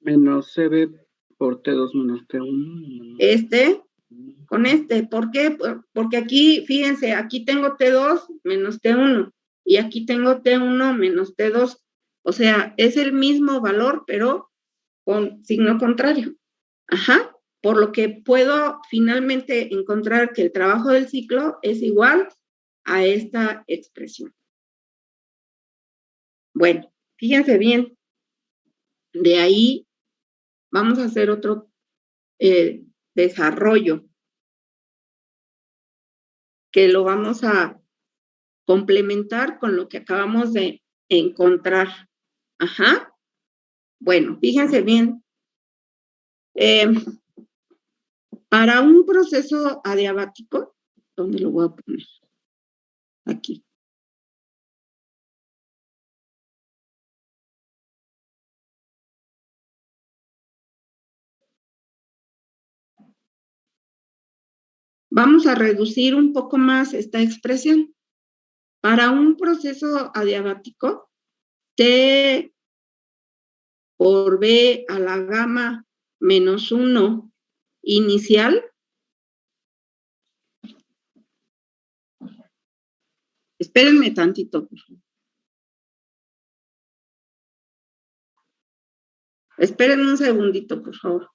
Menos CB por T2 menos T1. Con ¿por qué? Porque aquí, fíjense, aquí tengo T2 menos T1 y aquí tengo T1 menos T2. O sea, es el mismo valor, pero con signo contrario. Por lo que puedo finalmente encontrar que el trabajo del ciclo es igual a esta expresión. Bueno, fíjense bien. De ahí vamos a hacer otro desarrollo que lo vamos a complementar con lo que acabamos de encontrar. Bueno, fíjense bien. Para un proceso adiabático, ¿dónde lo voy a poner? Aquí. Vamos a reducir un poco más esta expresión. Para un proceso adiabático, T por B a la gamma menos 1 inicial Espérenme tantito, por favor. Espérenme un segundito, por favor.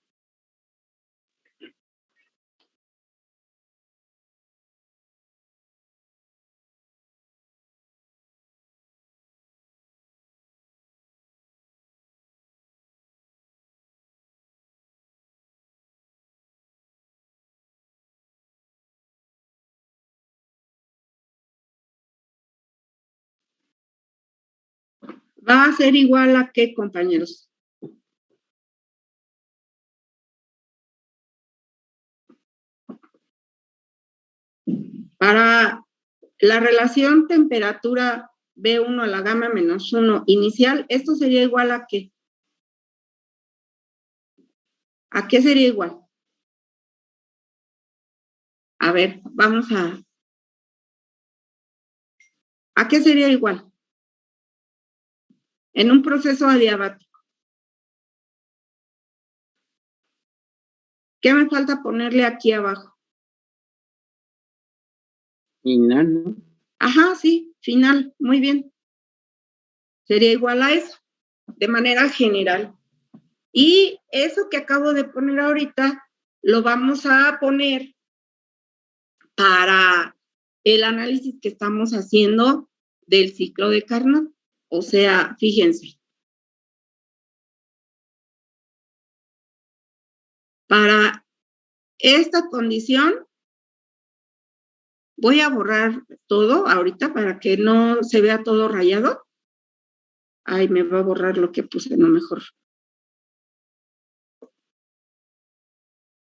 ¿Va a ser igual a qué, compañeros? Para la relación temperatura B1 a la gamma menos 1 inicial, ¿esto sería igual a qué? ¿A qué sería igual? A ver, vamos a... ¿A qué sería igual? En un proceso adiabático. ¿Qué me falta ponerle aquí abajo? Final, ¿no? Ajá, sí, final, muy bien. Sería igual a eso, de manera general. Y eso que acabo de poner ahorita, lo vamos a poner para el análisis que estamos haciendo del ciclo de Carnot. O sea, fíjense. Para esta condición, voy a borrar todo ahorita para que no se vea todo rayado. Ay, me va a borrar lo que puse, no mejor.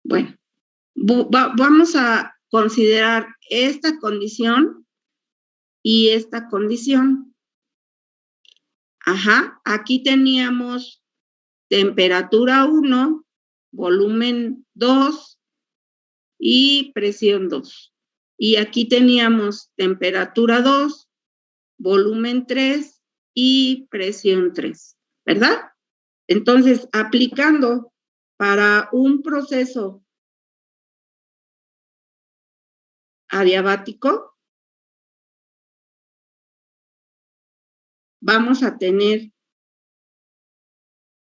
Bueno, vamos a considerar esta condición y esta condición. Ajá, aquí teníamos temperatura 1, volumen 2 y presión 2. Y aquí teníamos temperatura 2, volumen 3 y presión 3, ¿verdad? Entonces, aplicando para un proceso adiabático, vamos a tener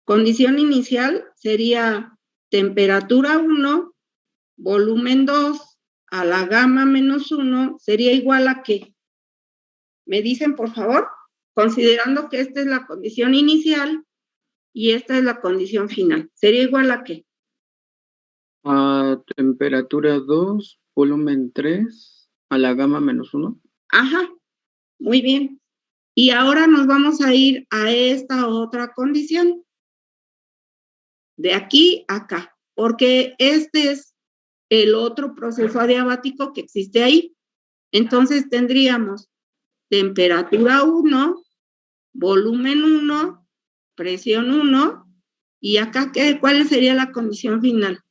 condición inicial, sería temperatura 1, volumen 2 a la gamma menos 1, sería igual a ¿qué? ¿Me dicen, por favor? Considerando que esta es la condición inicial y esta es la condición final. ¿Sería igual a qué? A temperatura 2, volumen 3, a la gamma menos 1. Ajá, muy bien. Y ahora nos vamos a ir a esta otra condición. De aquí a acá, porque este es el otro proceso adiabático que existe ahí. Entonces tendríamos temperatura 1, volumen 1, presión 1, y acá, ¿cuál sería la condición final?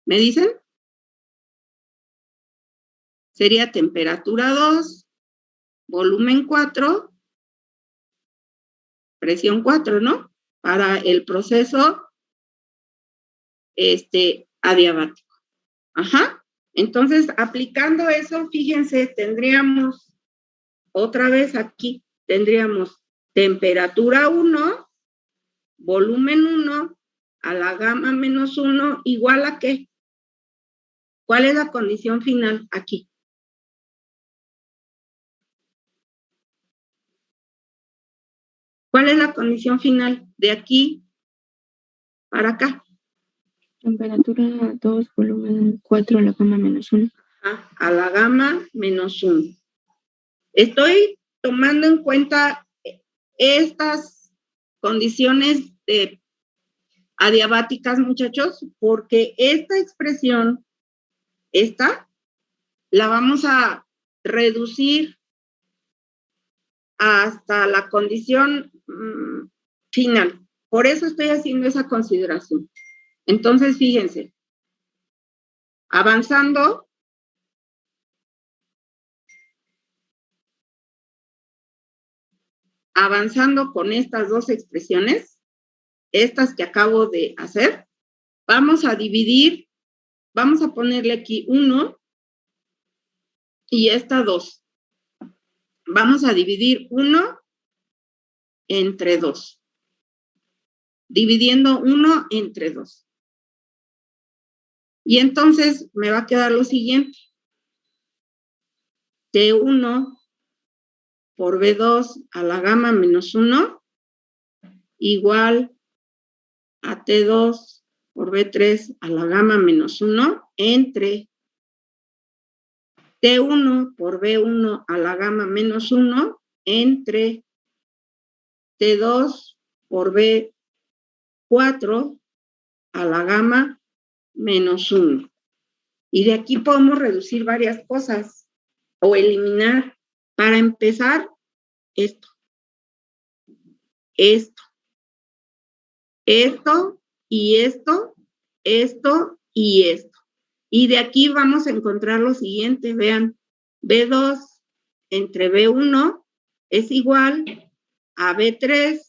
¿Me dicen? Sería temperatura 2, volumen 4, presión 4, ¿no? Para el proceso adiabático. Ajá. Entonces, aplicando eso, fíjense, tendríamos otra vez aquí, tendríamos temperatura 1, volumen 1, a la gamma menos 1, igual a ¿qué? ¿Cuál es la condición final aquí? ¿Cuál es la condición final de aquí para acá? Temperatura 2, volumen 4 a la gamma menos 1. A la gamma menos 1. Estoy tomando en cuenta estas condiciones adiabáticas, muchachos, porque esta expresión, la vamos a reducir hasta la condición final. Por eso estoy haciendo esa consideración. Entonces, fíjense, avanzando con estas dos expresiones, estas que acabo de hacer, vamos a dividir, vamos a ponerle aquí 1 y esta 2. Vamos a dividir 1 entre 2. Dividiendo 1 entre 2. Y entonces me va a quedar lo siguiente. T1 por B2 a la gamma menos 1 igual a T2 por B3 a la gamma menos 1 entre T1 por B1 a la gamma menos 1 entre T2 por B4 a la gamma menos 1. Y de aquí podemos reducir varias cosas o eliminar. Para empezar, esto y esto y esto. Y de aquí vamos a encontrar lo siguiente, vean, B2 entre B1 es igual a B3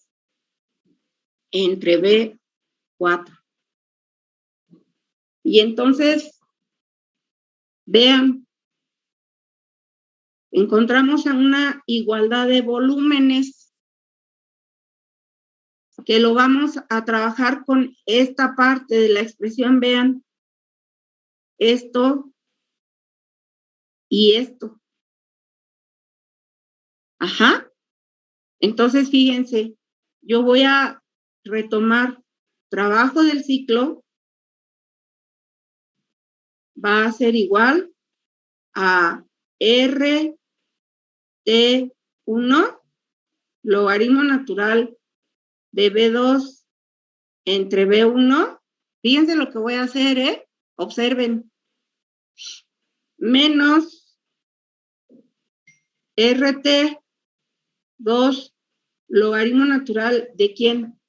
entre B4. Y entonces, vean, encontramos una igualdad de volúmenes que lo vamos a trabajar con esta parte de la expresión, vean, esto y esto. Ajá. Entonces, fíjense, yo voy a retomar trabajo del ciclo, va a ser igual a RT1 logaritmo natural de B2 entre B1. Fíjense lo que voy a hacer, observen. Menos RT2 logaritmo natural de ¿quién?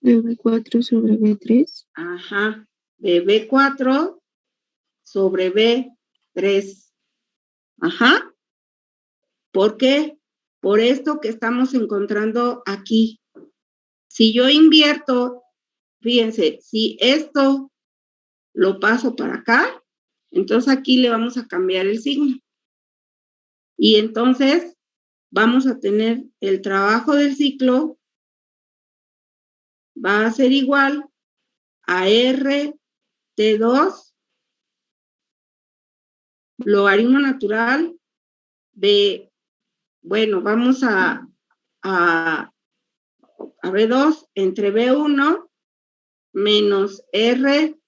De B4 sobre B3. Ajá, de B4 sobre B3. Ajá. ¿Por qué? Por esto que estamos encontrando aquí. Si yo invierto, fíjense, si esto lo paso para acá, entonces aquí le vamos a cambiar el signo. Y entonces vamos a tener el trabajo del ciclo va a ser igual a RT2 logaritmo natural de, bueno, vamos a B2 entre B1 menos R,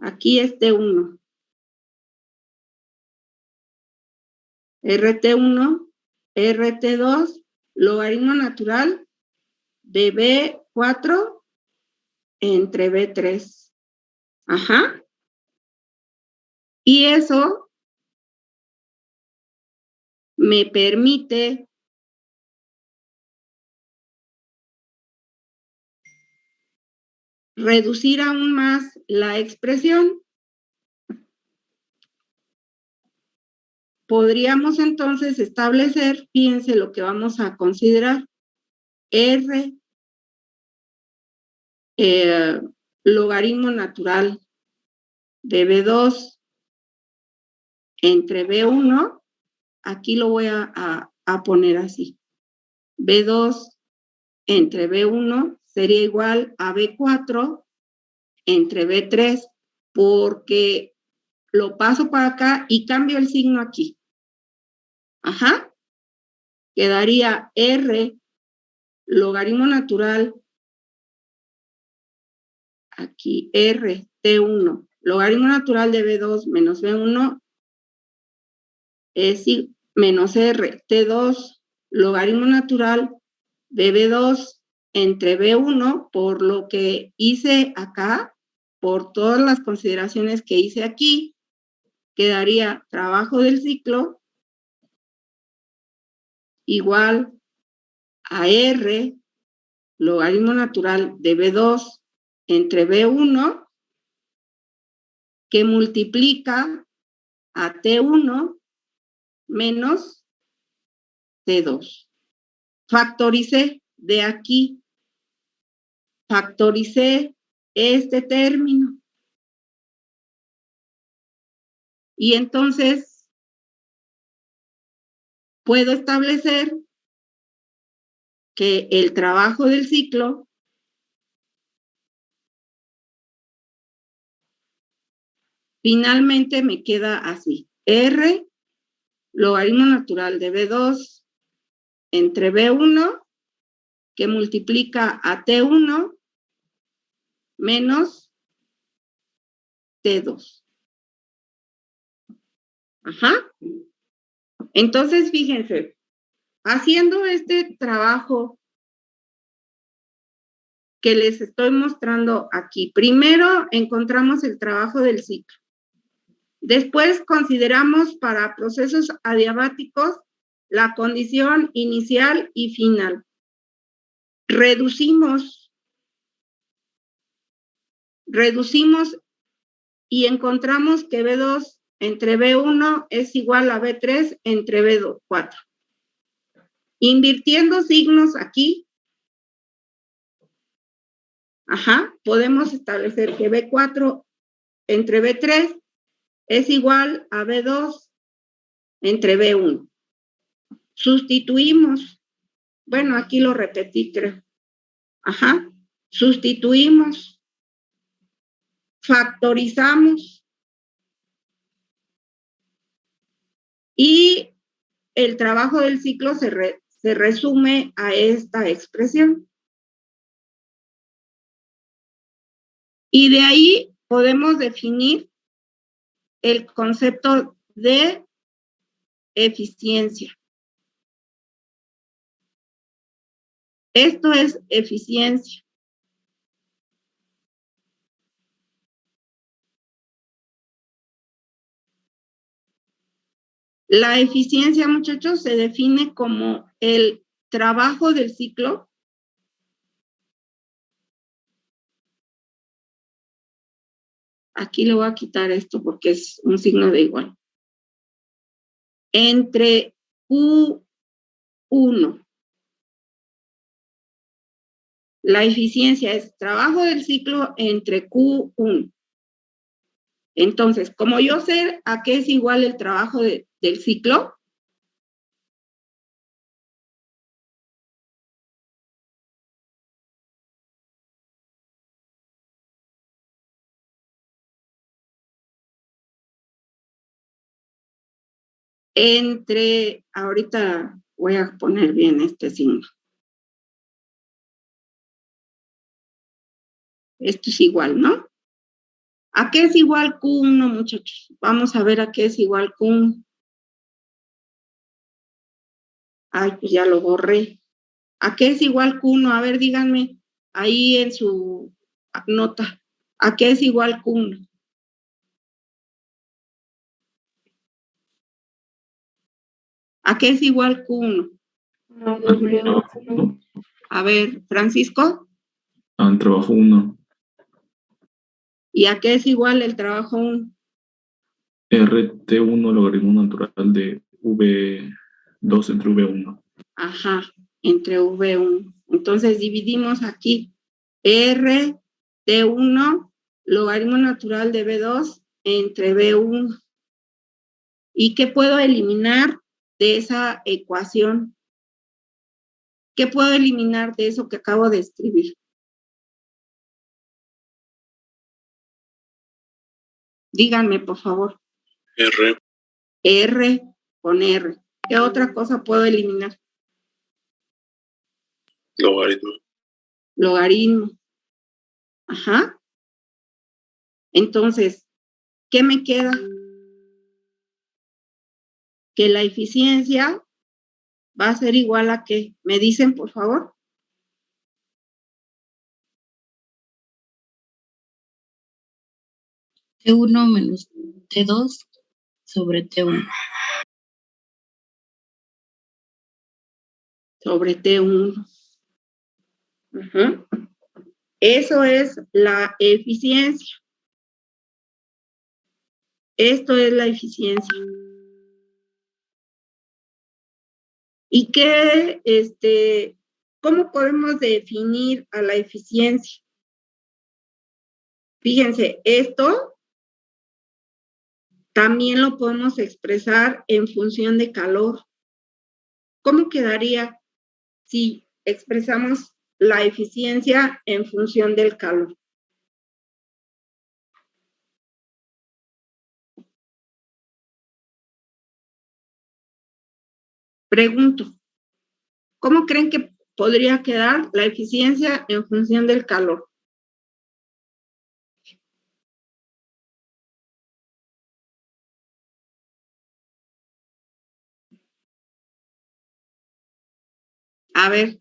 aquí es T1. RT1, RT2, logaritmo natural de B4 entre B3. Ajá. Y eso me permite reducir aún más la expresión. Podríamos entonces establecer, fíjense lo que vamos a considerar, R logaritmo natural de B2 entre B1, aquí lo voy a poner así, B2 entre B1 sería igual a B4 entre B3, porque lo paso para acá y cambio el signo aquí. Ajá. Quedaría R logaritmo natural, aquí R, T1, logaritmo natural de B2 menos B1 es menos R, T2, logaritmo natural de B2 entre B1, por lo que hice acá, por todas las consideraciones que hice aquí, quedaría trabajo del ciclo igual a R, logaritmo natural de B2 entre B1, que multiplica a T1 menos T2. Factoricé de aquí, factoricé este término. Y entonces puedo establecer que el trabajo del ciclo finalmente me queda así. R, logaritmo natural de B2 entre B1, que multiplica a T1 menos T2. Ajá. Entonces, fíjense, haciendo este trabajo que les estoy mostrando aquí, primero encontramos el trabajo del ciclo. Después consideramos para procesos adiabáticos la condición inicial y final. Reducimos y encontramos que B2 entre B1 es igual a B3 entre B4. Invirtiendo signos aquí, podemos establecer que B4 entre B3 es igual a B2 entre B1. Sustituimos. Bueno, aquí lo repetí, creo. Sustituimos. Factorizamos. Y el trabajo del ciclo se resume a esta expresión. Y de ahí podemos definir el concepto de eficiencia. Esto es eficiencia. La eficiencia, muchachos, se define como el trabajo del ciclo aquí le voy a quitar esto porque es un signo de igual, entre Q1. La eficiencia es trabajo del ciclo entre Q1. Entonces, como yo sé a qué es igual el trabajo del ciclo, ahorita voy a poner bien este signo. Esto es igual, ¿no? ¿A qué es igual Q1, muchachos? Vamos a ver a qué es igual Q1. Ay, pues ya lo borré. ¿A qué es igual Q1? A ver, díganme ahí en su nota. ¿A qué es igual Q1? ¿A qué es igual Q1? A ver, Francisco. Al trabajo 1. ¿Y a qué es igual el trabajo 1? RT1 logaritmo natural de V2 entre V1. Entre V1. Entonces dividimos aquí RT1 logaritmo natural de B2 entre B1. ¿Y qué puedo eliminar de esa ecuación? ¿Qué puedo eliminar de eso que acabo de escribir? Díganme, por favor. R con R. ¿Qué otra cosa puedo eliminar? Logaritmo. Entonces, ¿qué me queda? que la eficiencia va a ser igual a ¿qué? ¿Me dicen, por favor? T1 menos T2 sobre T1. Sobre T1. Eso es la eficiencia. Esto es la eficiencia. ¿Y cómo podemos definir a la eficiencia? Fíjense, esto también lo podemos expresar en función de calor. ¿Cómo quedaría si expresamos la eficiencia en función del calor? Pregunto, ¿cómo creen que podría quedar la eficiencia en función del calor? A ver.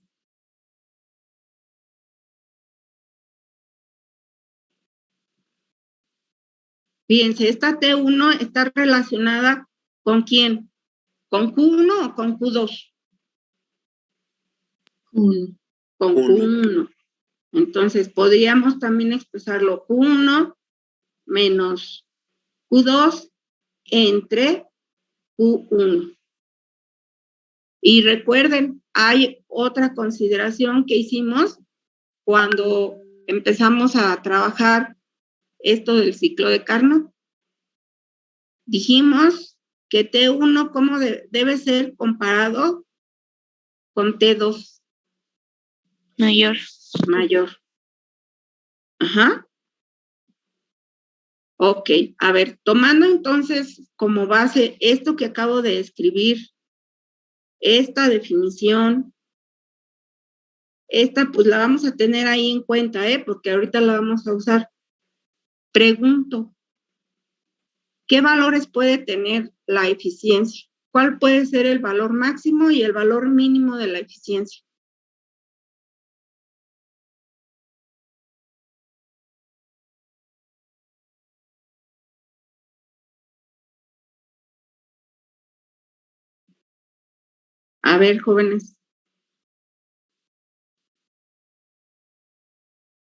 Fíjense, esta T1 está relacionada ¿con quién? ¿Con Q1 o con Q2? Q1. Con Q1. Entonces, podríamos también expresarlo Q1 menos Q2 entre Q1. Y recuerden, hay otra consideración que hicimos cuando empezamos a trabajar esto del ciclo de Carnot. Dijimos que T1, ¿cómo debe ser comparado con T2? Mayor. Mayor. Ajá. Ok, a ver, tomando entonces como base esto que acabo de escribir, esta definición, esta pues la vamos a tener ahí en cuenta, porque ahorita la vamos a usar. Pregunto, ¿qué valores puede tener la eficiencia? ¿Cuál puede ser el valor máximo y el valor mínimo de la eficiencia? A ver, jóvenes.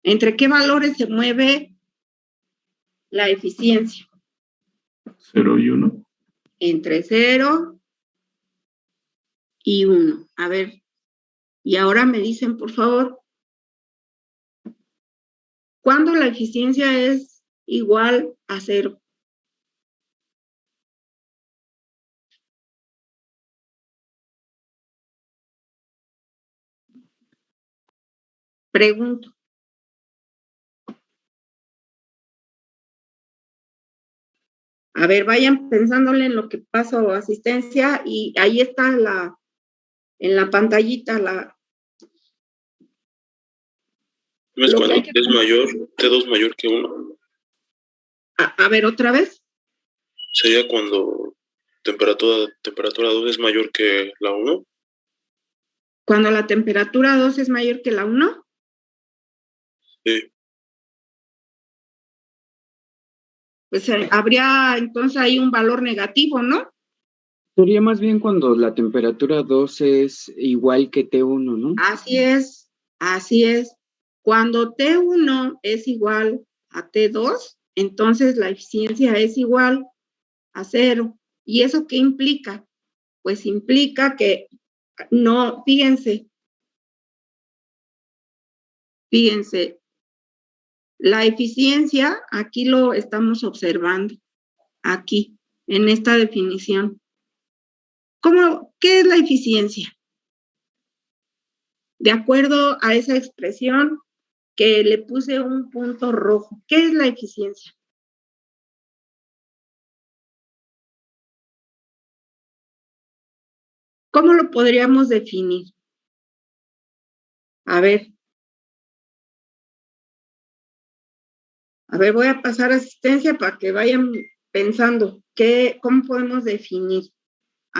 ¿Entre qué valores se mueve la eficiencia? 0 y 1. Entre 0 y 1. A ver, y ahora me dicen, por favor, ¿cuándo la eficiencia es igual a 0? Pregunto. A ver, vayan pensándole en lo que pasa o asistencia y ahí está en la pantallita ¿Es cuando es mayor, T2 mayor que 1? A ver, otra vez. Sería cuando temperatura 2 es mayor que la 1. Cuando la temperatura 2 es mayor que la 1. Sí. Pues habría entonces ahí un valor negativo, ¿no? Sería más bien cuando la temperatura 2 es igual que T1, ¿no? Así es, así es. Cuando T1 es igual a T2, entonces la eficiencia es igual a 0. ¿Y eso qué implica? Pues implica que no, fíjense, la eficiencia, aquí lo estamos observando, aquí, en esta definición. ¿Qué es la eficiencia? De acuerdo a esa expresión que le puse un punto rojo, ¿qué es la eficiencia? ¿Cómo lo podríamos definir? A ver, voy a pasar asistencia para que vayan pensando, ¿cómo podemos definir?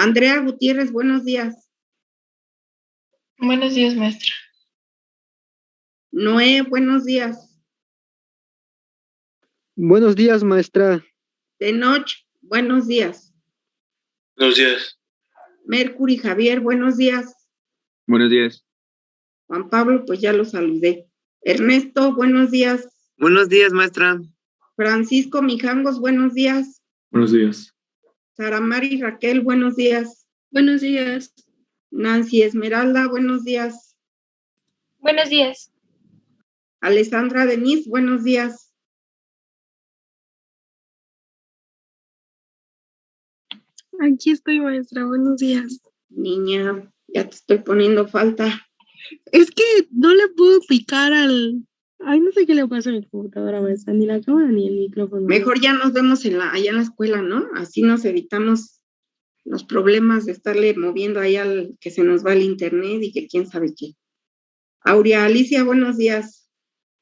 Andrea Gutiérrez, buenos días. Buenos días, maestra. Noé, buenos días. Buenos días, maestra. Tenoch, buenos días. Buenos días. Mercury Javier, buenos días. Buenos días. Juan Pablo, pues ya lo saludé. Ernesto, buenos días. Buenos días, maestra. Francisco Mijangos, buenos días. Buenos días. Sara Mari Raquel, buenos días. Buenos días. Nancy Esmeralda, buenos días. Buenos días. Alessandra Denise, buenos días. Aquí estoy, maestra. Buenos días. Niña, ya te estoy poniendo falta. Es que no le puedo picar al... Ay, no sé qué le pasa a mi computadora, maestra. Ni la cámara ni el micrófono. Mejor ya nos vemos allá en la escuela, ¿no? Así nos evitamos los problemas de estarle moviendo ahí al que se nos va el internet y que quién sabe qué. Aurea Alicia, buenos días.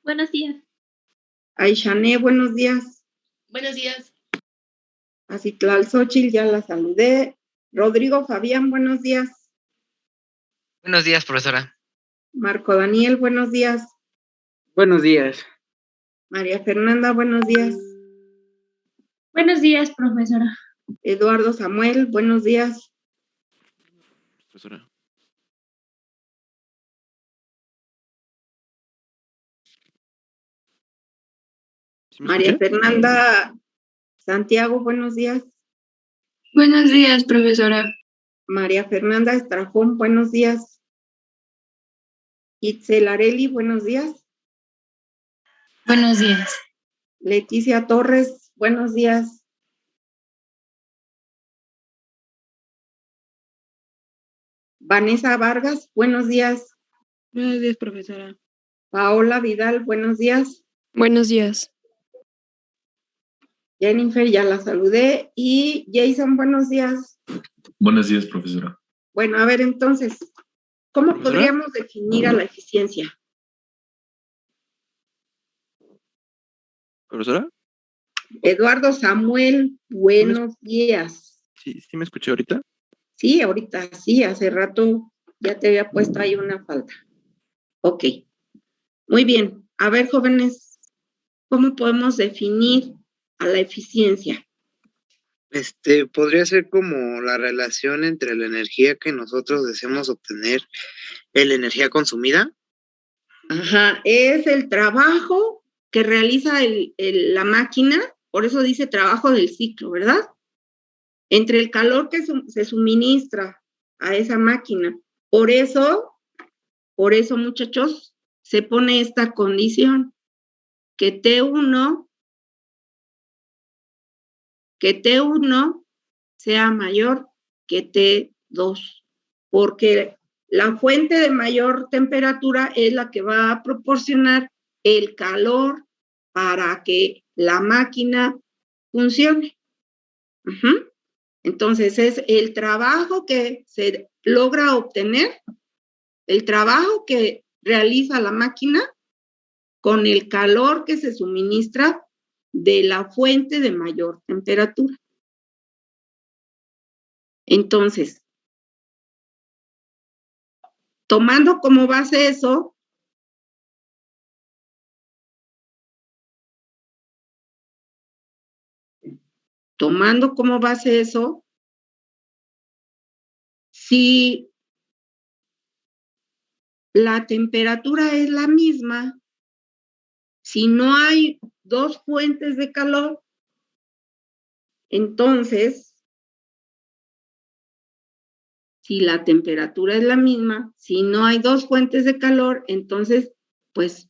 Buenos días. Aishané, buenos días. Buenos días. Acitlal Xochitl, ya la saludé. Rodrigo Fabián, buenos días. Buenos días, profesora. Marco Daniel, buenos días. Buenos días. María Fernanda, buenos días. Buenos días, profesora. Eduardo Samuel, buenos días. Profesora. ¿Sí me María escucha? Fernanda Santiago, buenos días. Buenos días, profesora. María Fernanda Estrajón, buenos días. Itzel Areli, buenos días. Buenos días. Leticia Torres, buenos días. Vanessa Vargas, buenos días. Buenos días, profesora. Paola Vidal, buenos días. Buenos días. Jennifer, ya la saludé. Y Jason, buenos días. Buenos días, profesora. Bueno, a ver, entonces, ¿cómo ¿Profesora? podríamos definir a la eficiencia? ¿Profesora? Eduardo Samuel, buenos días. ¿Sí me escuché ahorita? Sí, ahorita sí, hace rato ya te había puesto ahí una falta. Ok, muy bien. A ver, jóvenes, ¿cómo podemos definir a la eficiencia? Podría ser como la relación entre la energía que nosotros deseamos obtener y la energía consumida. Ajá, es el trabajo que realiza la máquina, por eso dice trabajo del ciclo, ¿verdad? Entre el calor que se suministra a esa máquina. Por eso, muchachos, se pone esta condición, que T1 sea mayor que T2, porque la fuente de mayor temperatura es la que va a proporcionar el calor para que la máquina funcione. Uh-huh. Entonces, es el trabajo que se logra obtener, el trabajo que realiza la máquina con el calor que se suministra de la fuente de mayor temperatura. Entonces, tomando como base eso, si la temperatura es la misma, si no hay dos fuentes de calor, entonces, si la temperatura es la misma, si no hay dos fuentes de calor, entonces, pues,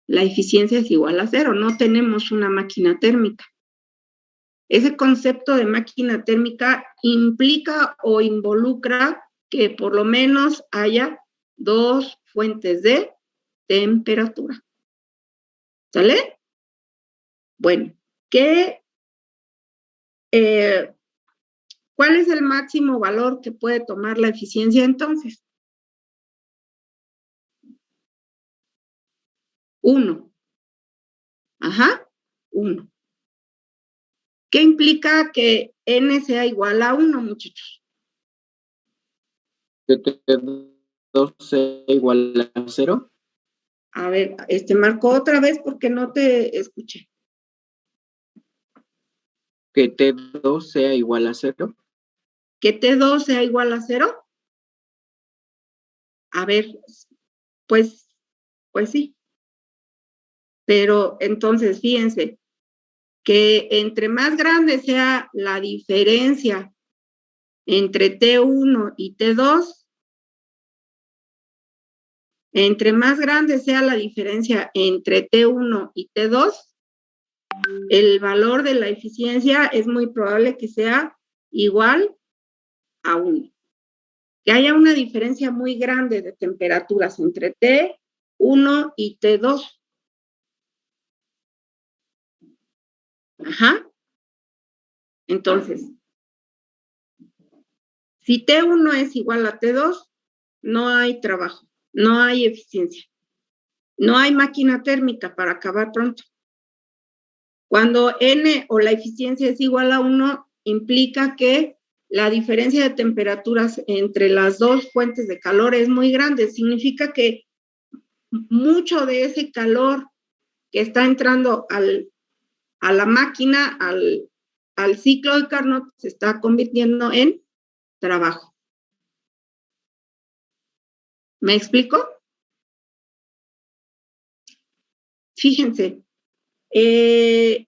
la eficiencia es igual a cero, no tenemos una máquina térmica. Ese concepto de máquina térmica implica o involucra que por lo menos haya dos fuentes de temperatura. ¿Sale? Bueno, ¿cuál es el máximo valor que puede tomar la eficiencia entonces? 1. Ajá, 1. ¿Qué implica que n sea igual a 1, muchachos? Que T2 sea igual a 0. A ver, marcó otra vez porque no te escuché. Que T2 sea igual a 0. ¿Que T2 sea igual a 0? A ver, pues sí. Pero entonces, fíjense, que entre más grande sea la diferencia entre T1 y T2, entre más grande sea la diferencia entre T1 y T2, el valor de la eficiencia es muy probable que sea igual a 1. Que haya una diferencia muy grande de temperaturas entre T1 y T2. Ajá. Entonces, si T1 es igual a T2, no hay trabajo, no hay eficiencia, no hay máquina térmica para acabar pronto. Cuando N o la eficiencia es igual a 1, implica que la diferencia de temperaturas entre las dos fuentes de calor es muy grande. Significa que mucho de ese calor que está entrando a la máquina, al ciclo de Carnot, se está convirtiendo en trabajo. ¿Me explico? Fíjense, ¿qué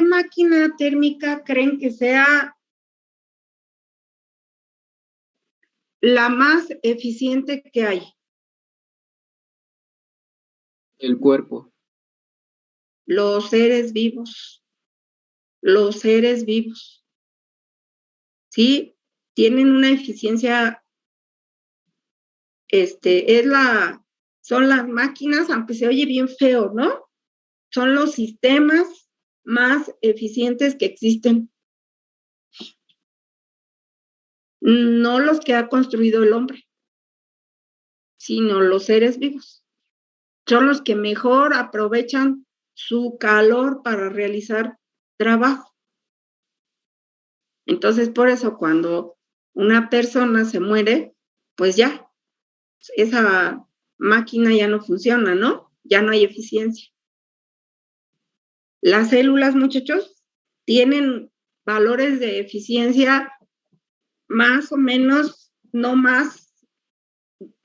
máquina térmica creen que sea la más eficiente que hay? El cuerpo. Los seres vivos. Los seres vivos. ¿Sí? Tienen una eficiencia, son las máquinas, aunque se oye bien feo, ¿no? Son los sistemas más eficientes que existen. No los que ha construido el hombre, sino los seres vivos. Son los que mejor aprovechan su calor para realizar trabajo. Entonces, por eso cuando una persona se muere, pues ya, esa máquina ya no funciona, ¿no? Ya no hay eficiencia. Las células, muchachos, tienen valores de eficiencia más o menos, no más,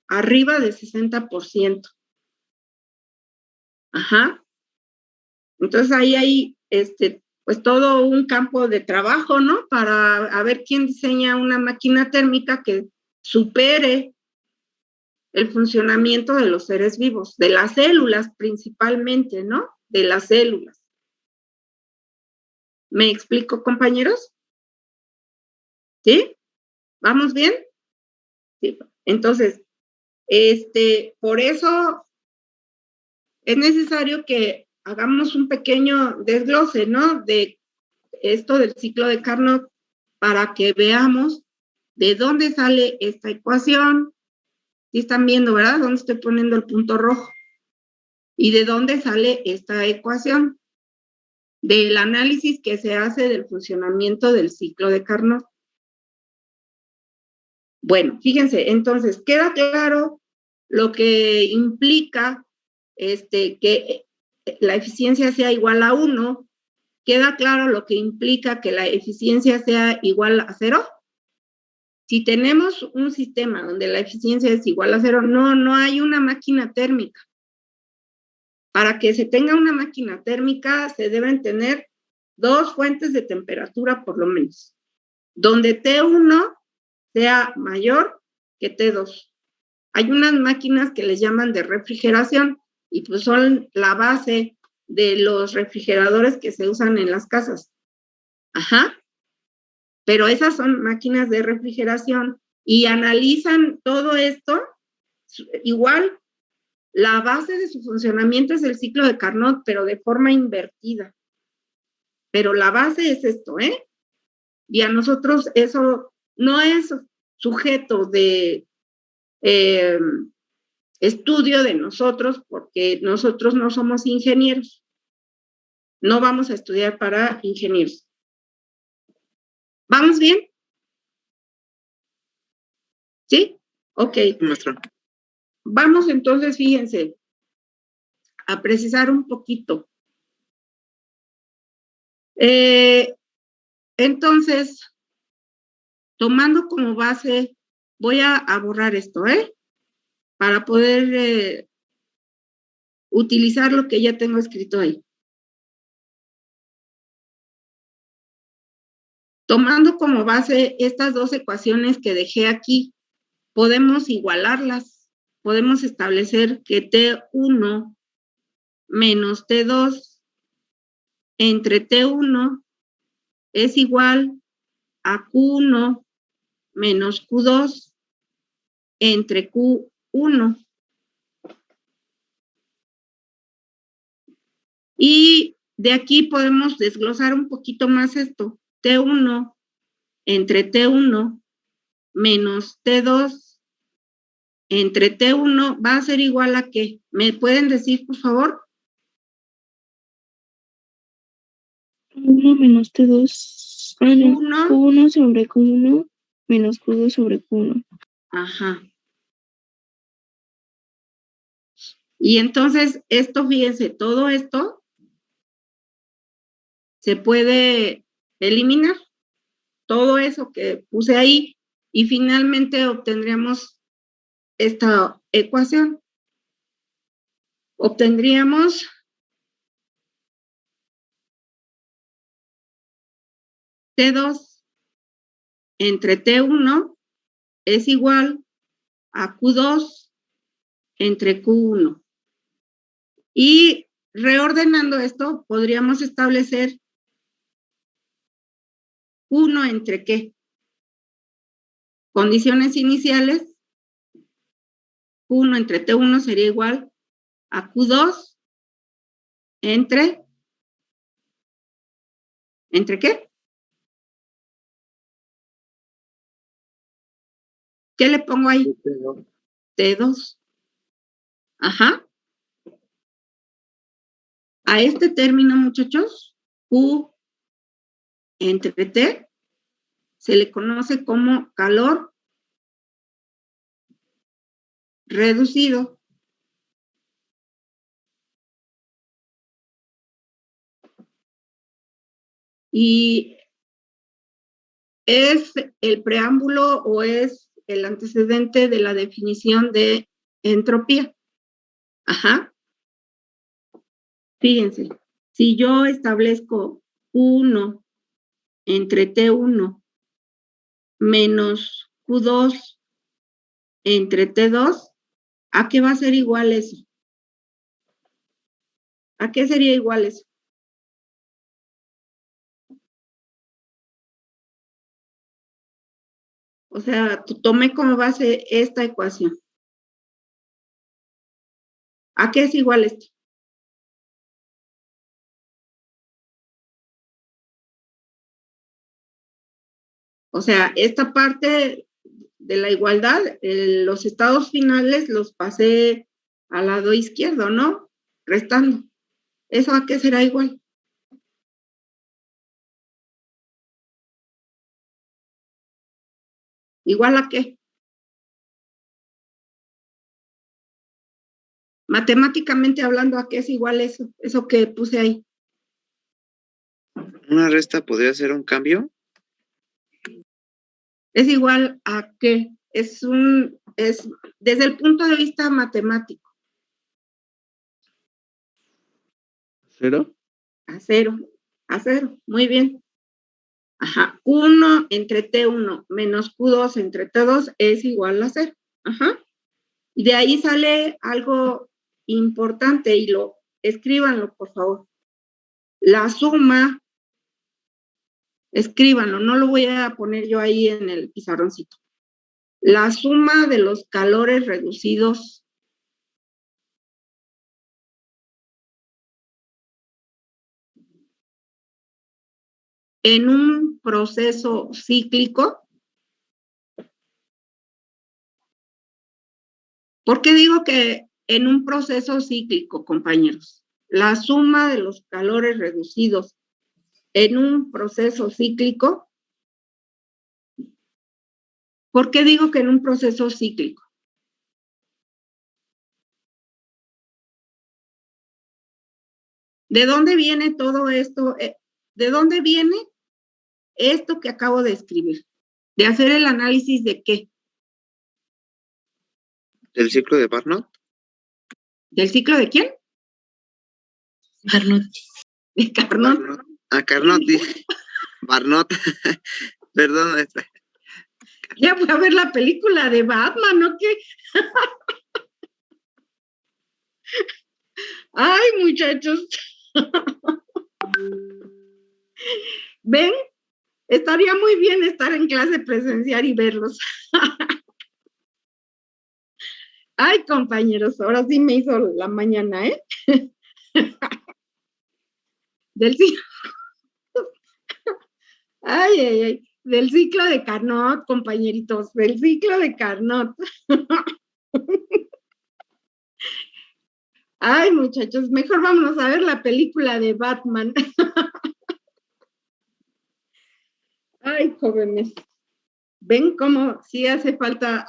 arriba del 60%. Ajá. Entonces ahí hay, pues todo un campo de trabajo, ¿no? Para ver quién diseña una máquina térmica que supere el funcionamiento de los seres vivos, de las células principalmente, ¿no? De las células. ¿Me explico, compañeros? ¿Sí? ¿Vamos bien? Sí. Entonces, por eso es necesario que hagamos un pequeño desglose, ¿no? De esto del ciclo de Carnot para que veamos de dónde sale esta ecuación. Sí están viendo, ¿verdad? ¿Dónde estoy poniendo el punto rojo? ¿Y de dónde sale esta ecuación? Del análisis que se hace del funcionamiento del ciclo de Carnot. Bueno, fíjense, entonces, queda claro lo que implica que la eficiencia sea igual a 1. ¿Queda claro lo que implica que la eficiencia sea igual a 0? Si tenemos un sistema donde la eficiencia es igual a 0, no hay una máquina térmica. Para que se tenga una máquina térmica, se deben tener dos fuentes de temperatura por lo menos, donde T1 sea mayor que T2. Hay unas máquinas que les llaman de refrigeración y pues son la base de los refrigeradores que se usan en las casas. Ajá. Pero esas son máquinas de refrigeración y analizan todo esto. Igual, la base de su funcionamiento es el ciclo de Carnot, pero de forma invertida. Pero la base es esto, ¿eh? Y a nosotros eso no es sujeto de estudio de nosotros, porque nosotros no somos ingenieros. No vamos a estudiar para ingenieros. ¿Vamos bien? ¿Sí? Ok. Maestra. Vamos entonces, fíjense, a precisar un poquito. Entonces, tomando como base, voy a borrar esto, para poder utilizar lo que ya tengo escrito ahí. Tomando como base estas dos ecuaciones que dejé aquí, podemos igualarlas. Podemos establecer que T1 menos T2 entre T1 es igual a Q1 menos Q2 entre Q1. Y de aquí podemos desglosar un poquito más esto. T1 entre T1 menos T2 entre T1 va a ser igual a ¿qué? ¿Me pueden decir, por favor? Q1 menos T2. Q1. Q1 sobre Q1 menos Q2 sobre Q1. Ajá. Y entonces, esto, fíjense, todo esto se puede eliminar. Todo eso que puse ahí y finalmente obtendríamos esta ecuación. Obtendríamos T2 entre T1 es igual a Q2 entre Q1. Y reordenando esto, podríamos establecer Q1 entre ¿qué? Condiciones iniciales. Q1 entre T1 sería igual a Q2 ¿entre qué? ¿Qué le pongo ahí? T2. Ajá. A este término, muchachos, Q entre T, se le conoce como calor reducido. Y es el preámbulo o es el antecedente de la definición de entropía. Ajá. Fíjense, si yo establezco 1 entre T1 menos Q2 entre T2, ¿a qué va a ser igual eso? ¿A qué sería igual eso? O sea, tomé como base esta ecuación. ¿A qué es igual esto? O sea, esta parte de la igualdad, los estados finales los pasé al lado izquierdo, ¿no? Restando. ¿Eso a qué será igual? ¿Igual a qué? Matemáticamente hablando, ¿a qué es igual eso? Eso que puse ahí. ¿Una resta podría ser un cambio? ¿Es igual a qué? Es desde el punto de vista matemático. ¿Cero? A cero. A cero. Muy bien. Ajá. Q1 entre T1 menos Q2 entre T2 es igual a 0. Ajá. Y de ahí sale algo importante y escríbanlo, por favor. La suma, escríbanlo, no lo voy a poner yo ahí en el pizarroncito. La suma de los calores reducidos en un proceso cíclico. ¿Por qué digo que en un proceso cíclico, compañeros? La suma de los calores reducidos en un proceso cíclico ¿Por qué digo que en un proceso cíclico? ¿De dónde viene todo esto? ¿De dónde viene esto que acabo de escribir? ¿De hacer el análisis de qué? ¿Del ciclo de Barnott? ¿Del ciclo de quién? Carnot. De Carnot. Carnot, dije. Barnott. Perdón, maestra. Ya voy a ver la película de Batman, ¿no? ¿Qué? Ay, muchachos. ¿Ven? Estaría muy bien estar en clase presencial y verlos. Ay, compañeros, ahora sí me hizo la mañana, ¿eh? Del ciclo. Ay, ay, ay. Del ciclo de Carnot, compañeritos, del ciclo de Carnot. Ay, muchachos, mejor vámonos a ver la película de Batman. Ay, jóvenes. ¿Ven cómo sí hace falta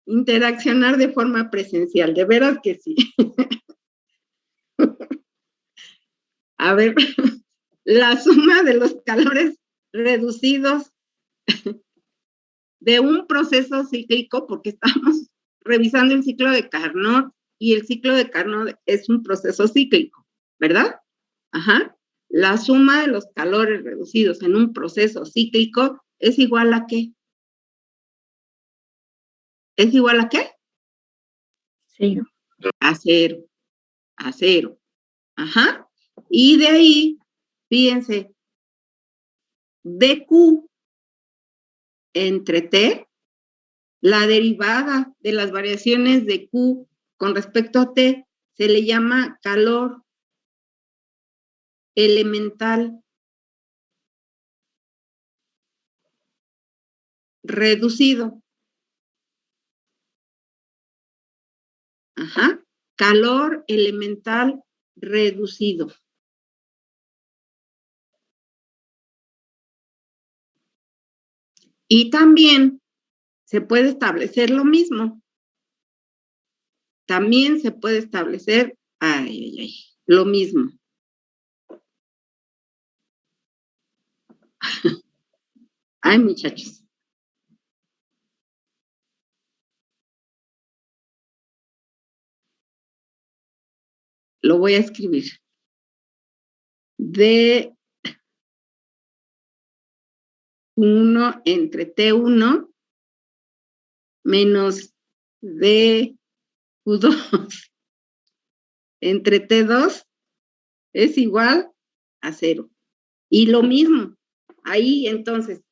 interaccionar de forma presencial? De veras que sí. A ver, la suma de los calores reducidos de un proceso cíclico, porque estamos revisando el ciclo de Carnot, y el ciclo de Carnot es un proceso cíclico, ¿verdad? Ajá. La suma de los calores reducidos en un proceso cíclico es igual a ¿qué? ¿Es igual a qué? Cero. A cero. A cero. Ajá. Y de ahí, fíjense, dQ entre T, la derivada de las variaciones de Q con respecto a T, se le llama calor elemental reducido. Ajá. Calor elemental reducido. Y también se puede establecer lo mismo. También se puede establecer, lo mismo. Ay, muchachos. Lo voy a escribir. D1 entre T1 menos DQ2 entre T2 es igual a 0. Y lo mismo, ahí entonces,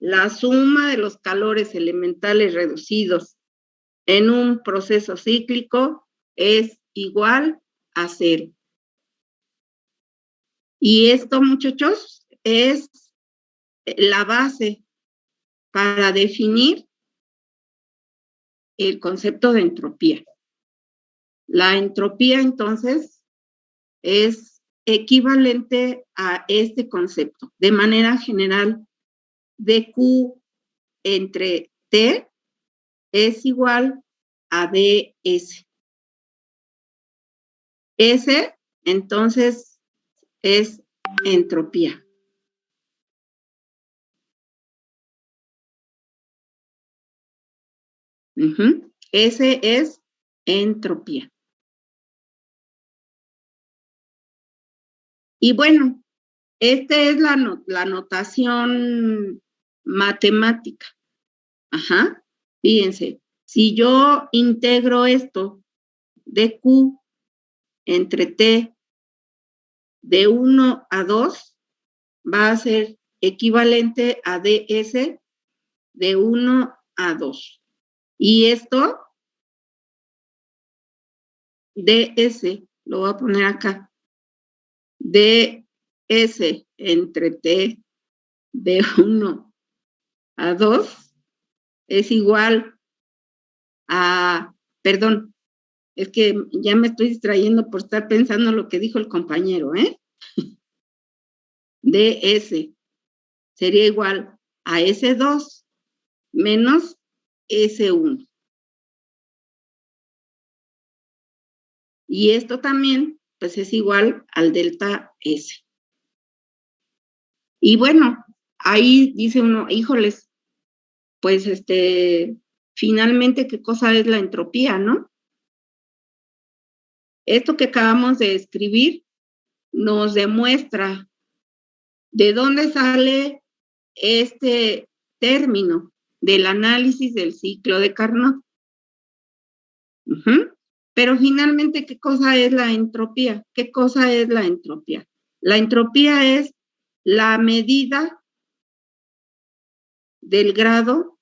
la suma de los calores elementales reducidos en un proceso cíclico es igual a 0. Y esto, muchachos, es la base para definir el concepto de entropía. La entropía, entonces, es equivalente a este concepto. De manera general, dQ entre T es igual a ds. S, entonces, es entropía. S es entropía. Y bueno, esta es la notación matemática. Ajá. Fíjense, si yo integro esto de Q entre T de 1 a 2, va a ser equivalente a ds de 1 a 2. Y esto, ds, lo voy a poner acá, ds entre T de 1 a 2 es igual a, perdón, es que ya me estoy distrayendo por estar pensando lo que dijo el compañero, ¿eh? ds sería igual a S2 menos S1. Y esto también, pues es igual al delta S. Y bueno, ahí dice uno, híjoles, pues finalmente, ¿qué cosa es la entropía, no? Esto que acabamos de escribir nos demuestra de dónde sale este término del análisis del ciclo de Carnot. Pero finalmente, ¿qué cosa es la entropía? ¿Qué cosa es la entropía? La entropía es la medida del grado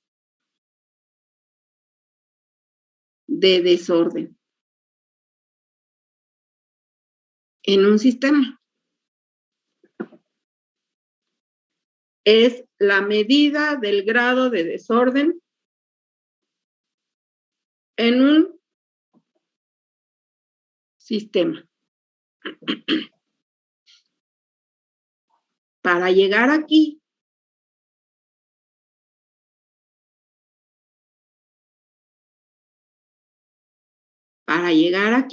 de desorden en un sistema. Es la medida del grado de desorden en un sistema. Para llegar aquí,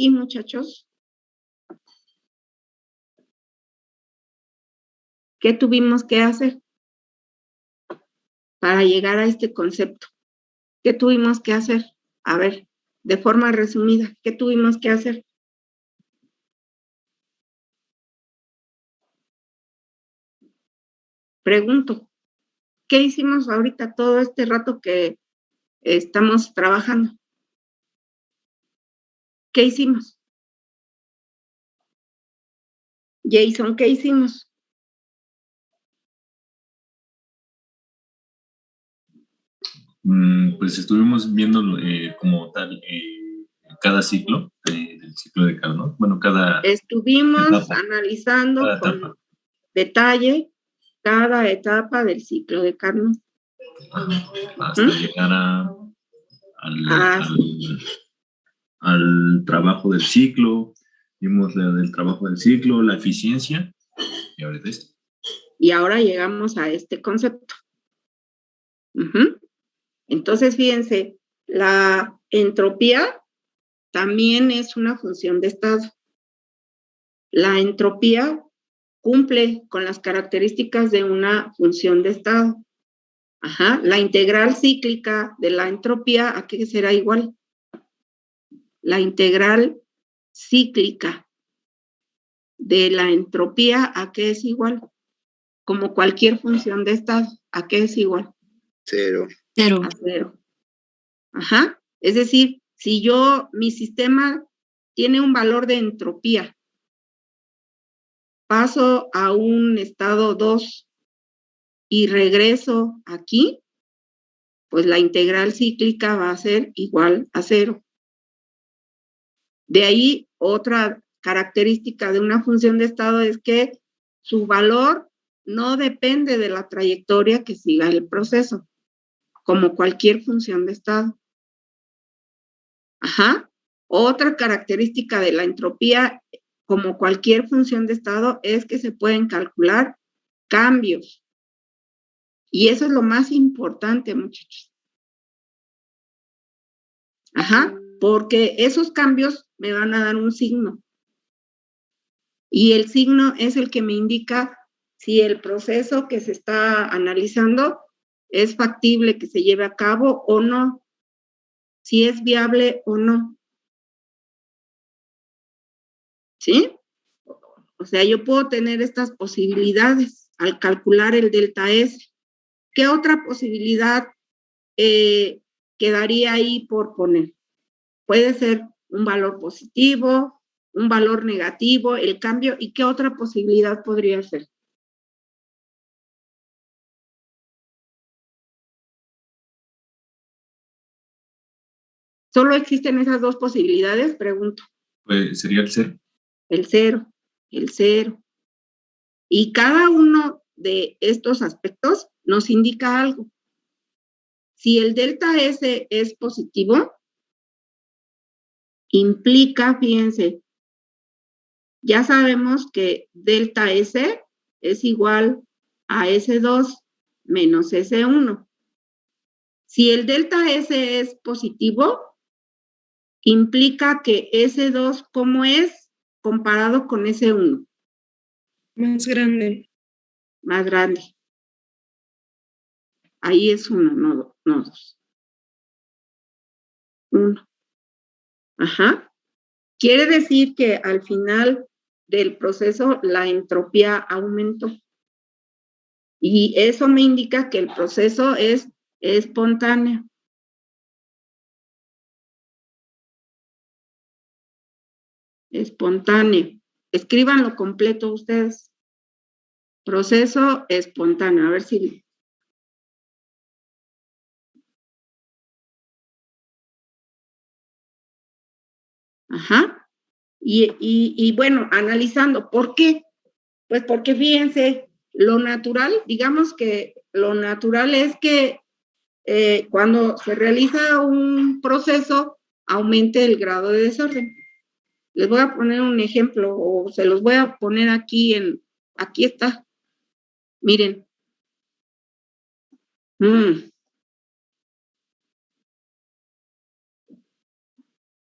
muchachos, ¿qué tuvimos que hacer para llegar a este concepto? ¿Qué tuvimos que hacer? A ver, de forma resumida, ¿qué tuvimos que hacer? Pregunto, ¿qué hicimos ahorita todo este rato que estamos trabajando? ¿Qué hicimos? Jason, ¿qué hicimos? Pues estuvimos viendo como tal cada ciclo del ciclo de Carnot. Bueno, cada Estuvimos etapa. analizando Cada con etapa. detalle cada etapa del ciclo de Carnot. Hasta llegar al trabajo del ciclo. Vimos la del trabajo del ciclo, la eficiencia, y ahorita esto. Y ahora llegamos a este concepto. Entonces, fíjense, la entropía también es una función de estado. La entropía cumple con las características de una función de estado. La integral cíclica de la entropía, ¿a qué será igual? La integral cíclica de la entropía, ¿a qué es igual? Como cualquier función de estado, ¿a qué es igual? 0. A 0. Es decir, si mi sistema tiene un valor de entropía, paso a un estado 2 y regreso aquí, pues la integral cíclica va a ser igual a 0. De ahí, otra característica de una función de estado es que su valor no depende de la trayectoria que siga el proceso, como cualquier función de estado. Otra característica de la entropía, como cualquier función de estado, es que se pueden calcular cambios. Y eso es lo más importante, muchachos. Porque esos cambios me van a dar un signo. Y el signo es el que me indica si el proceso que se está analizando es factible que se lleve a cabo o no, si es viable o no. ¿Sí? O sea, yo puedo tener estas posibilidades al calcular el delta S. ¿Qué otra posibilidad quedaría ahí por poner? Puede ser un valor positivo, un valor negativo, el cambio, ¿y qué otra posibilidad podría ser? ¿Solo existen esas dos posibilidades? Pregunto. Pues sería el 0. El 0. Y cada uno de estos aspectos nos indica algo. Si el delta S es positivo, implica, fíjense, ya sabemos que delta S es igual a S2 menos S1. Si el delta S es positivo, implica que S2, ¿cómo es comparado con S1? Más grande. Más grande. Ahí es 1, no 2. 1. Ajá. Quiere decir que al final del proceso la entropía aumentó. Y eso me indica que el proceso es espontáneo. Espontáneo. Escríbanlo completo ustedes. Proceso espontáneo. A ver si... Ajá. Y bueno, analizando, ¿por qué? Pues porque fíjense, lo natural, digamos que lo natural es que cuando se realiza un proceso, aumente el grado de desorden. Les voy a poner un ejemplo, o se los voy a poner aquí aquí está. Miren.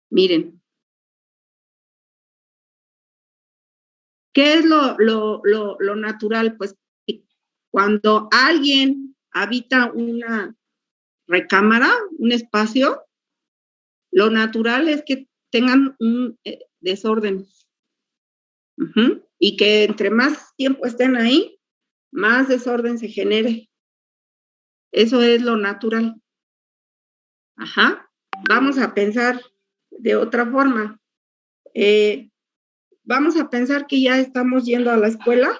Miren. ¿Qué es lo natural? Pues cuando alguien habita una recámara, un espacio, lo natural es que tengan un desorden. Y que entre más tiempo estén ahí, más desorden se genere. Eso es lo natural. Ajá. Vamos a pensar de otra forma. Vamos a pensar que ya estamos yendo a la escuela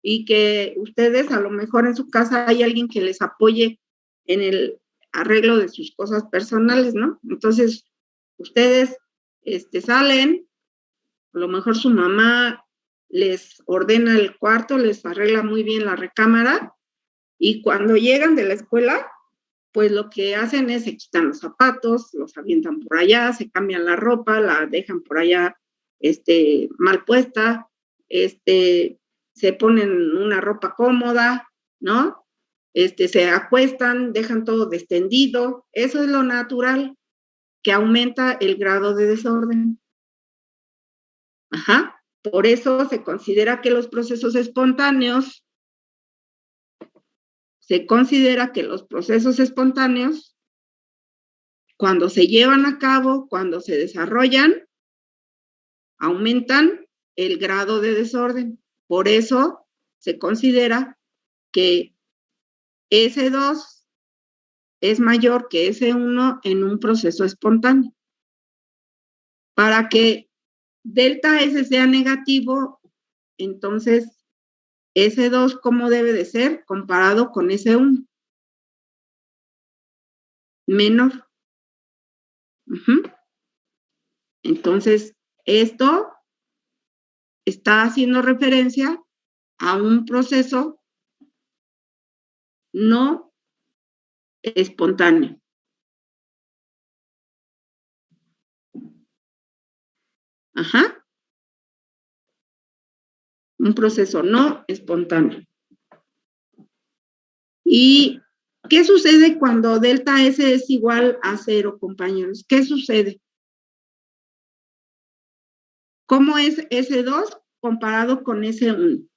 y que ustedes a lo mejor en su casa hay alguien que les apoye en el arreglo de sus cosas personales, ¿no? Entonces, ustedes salen, a lo mejor su mamá les ordena el cuarto, les arregla muy bien la recámara, y cuando llegan de la escuela, pues lo que hacen es se quitan los zapatos, los avientan por allá, se cambian la ropa, la dejan por allá mal puesta, se ponen una ropa cómoda, ¿no? Se acuestan, dejan todo destendido. Eso es lo natural, que aumenta el grado de desorden. Ajá. Por eso se considera que los procesos espontáneos, cuando se llevan a cabo, cuando se desarrollan, aumentan el grado de desorden. Por eso se considera que S2 es mayor que S1 en un proceso espontáneo. Para que delta S sea negativo, entonces S2, ¿cómo debe de ser comparado con S1? Menor. Entonces, esto está haciendo referencia a un proceso no espontáneo. Ajá. Un proceso no espontáneo. ¿Y qué sucede cuando delta S es igual a 0, compañeros? ¿Qué sucede? ¿Cómo es S2 comparado con S1?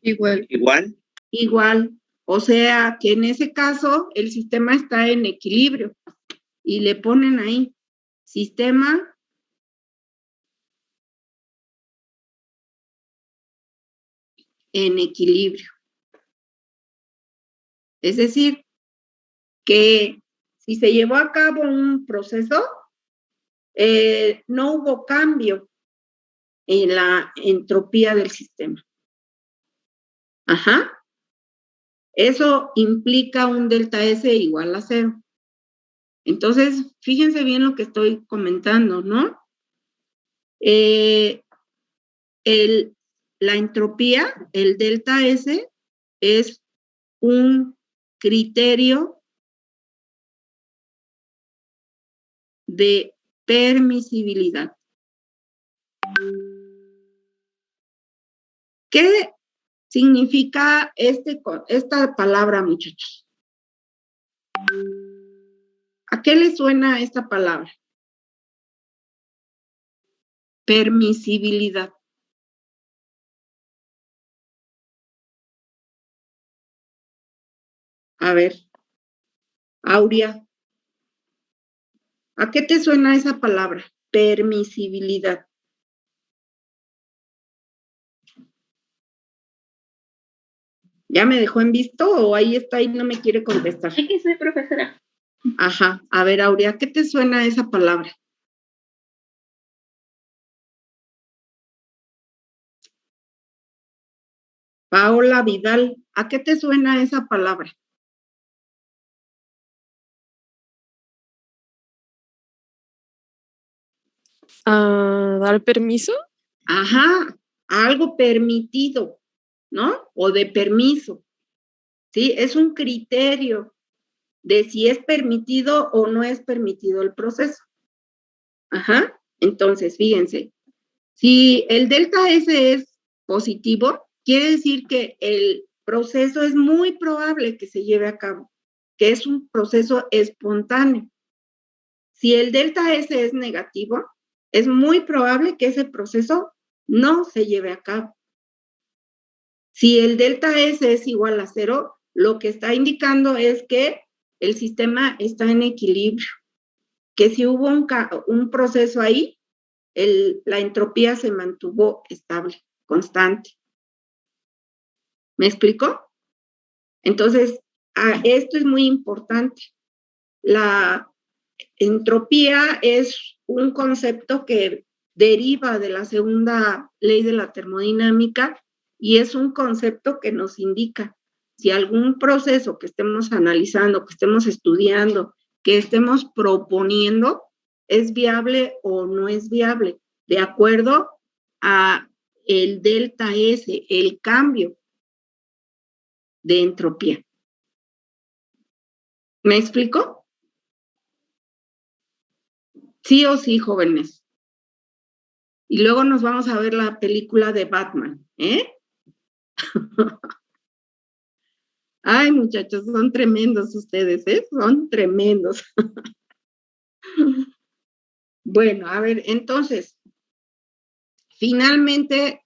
Igual. Igual. Igual. O sea, que en ese caso el sistema está en equilibrio. Y le ponen ahí, sistema en equilibrio. Es decir, que si se llevó a cabo un proceso, no hubo cambio en la entropía del sistema. Ajá. Eso implica un delta S igual a 0. Entonces, fíjense bien lo que estoy comentando, ¿no? La entropía, el delta S, es un criterio de permisibilidad. ¿Qué significa esta palabra, muchachos? ¿A qué le suena esta palabra? Permisibilidad. A ver, Aurea, ¿a qué te suena esa palabra? Permisibilidad. ¿Ya me dejó en visto o ahí está y no me quiere contestar? Aquí soy profesora. Ajá. A ver, Aurea, ¿qué te suena esa palabra? Paola Vidal, ¿a qué te suena esa palabra? ¿Dar permiso? Ajá, algo permitido, ¿no? O de permiso, ¿sí? Es un criterio de si es permitido o no es permitido el proceso. Ajá, entonces, fíjense, si el delta S es positivo, quiere decir que el proceso es muy probable que se lleve a cabo, que es un proceso espontáneo. Si el delta S es negativo, es muy probable que ese proceso no se lleve a cabo. Si el delta S es igual a 0, lo que está indicando es que el sistema está en equilibrio, que si hubo un proceso ahí, la entropía se mantuvo estable, constante. ¿Me explico? Entonces, esto es muy importante. La entropía es un concepto que deriva de la segunda ley de la termodinámica y es un concepto que nos indica si algún proceso que estemos analizando, que estemos estudiando, que estemos proponiendo, es viable o no es viable, de acuerdo a el delta S, el cambio de entropía. ¿Me explico? Sí o sí, jóvenes. Y luego nos vamos a ver la película de Batman, ¿eh? Ay, muchachos, son tremendos ustedes, ¿eh? Son tremendos. Bueno, a ver, entonces, finalmente,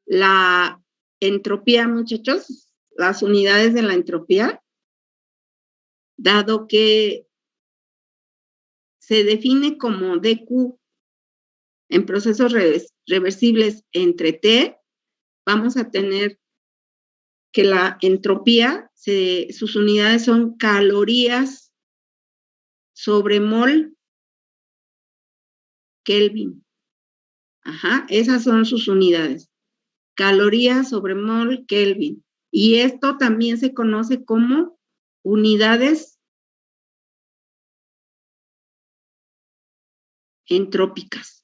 la entropía, muchachos, las unidades de la entropía, dado que se define como dQ en procesos reversibles entre T, vamos a tener que la entropía, sus unidades son calorías sobre mol Kelvin. Ajá, esas son sus unidades. Calorías sobre mol Kelvin. Y esto también se conoce como unidades entrópicas.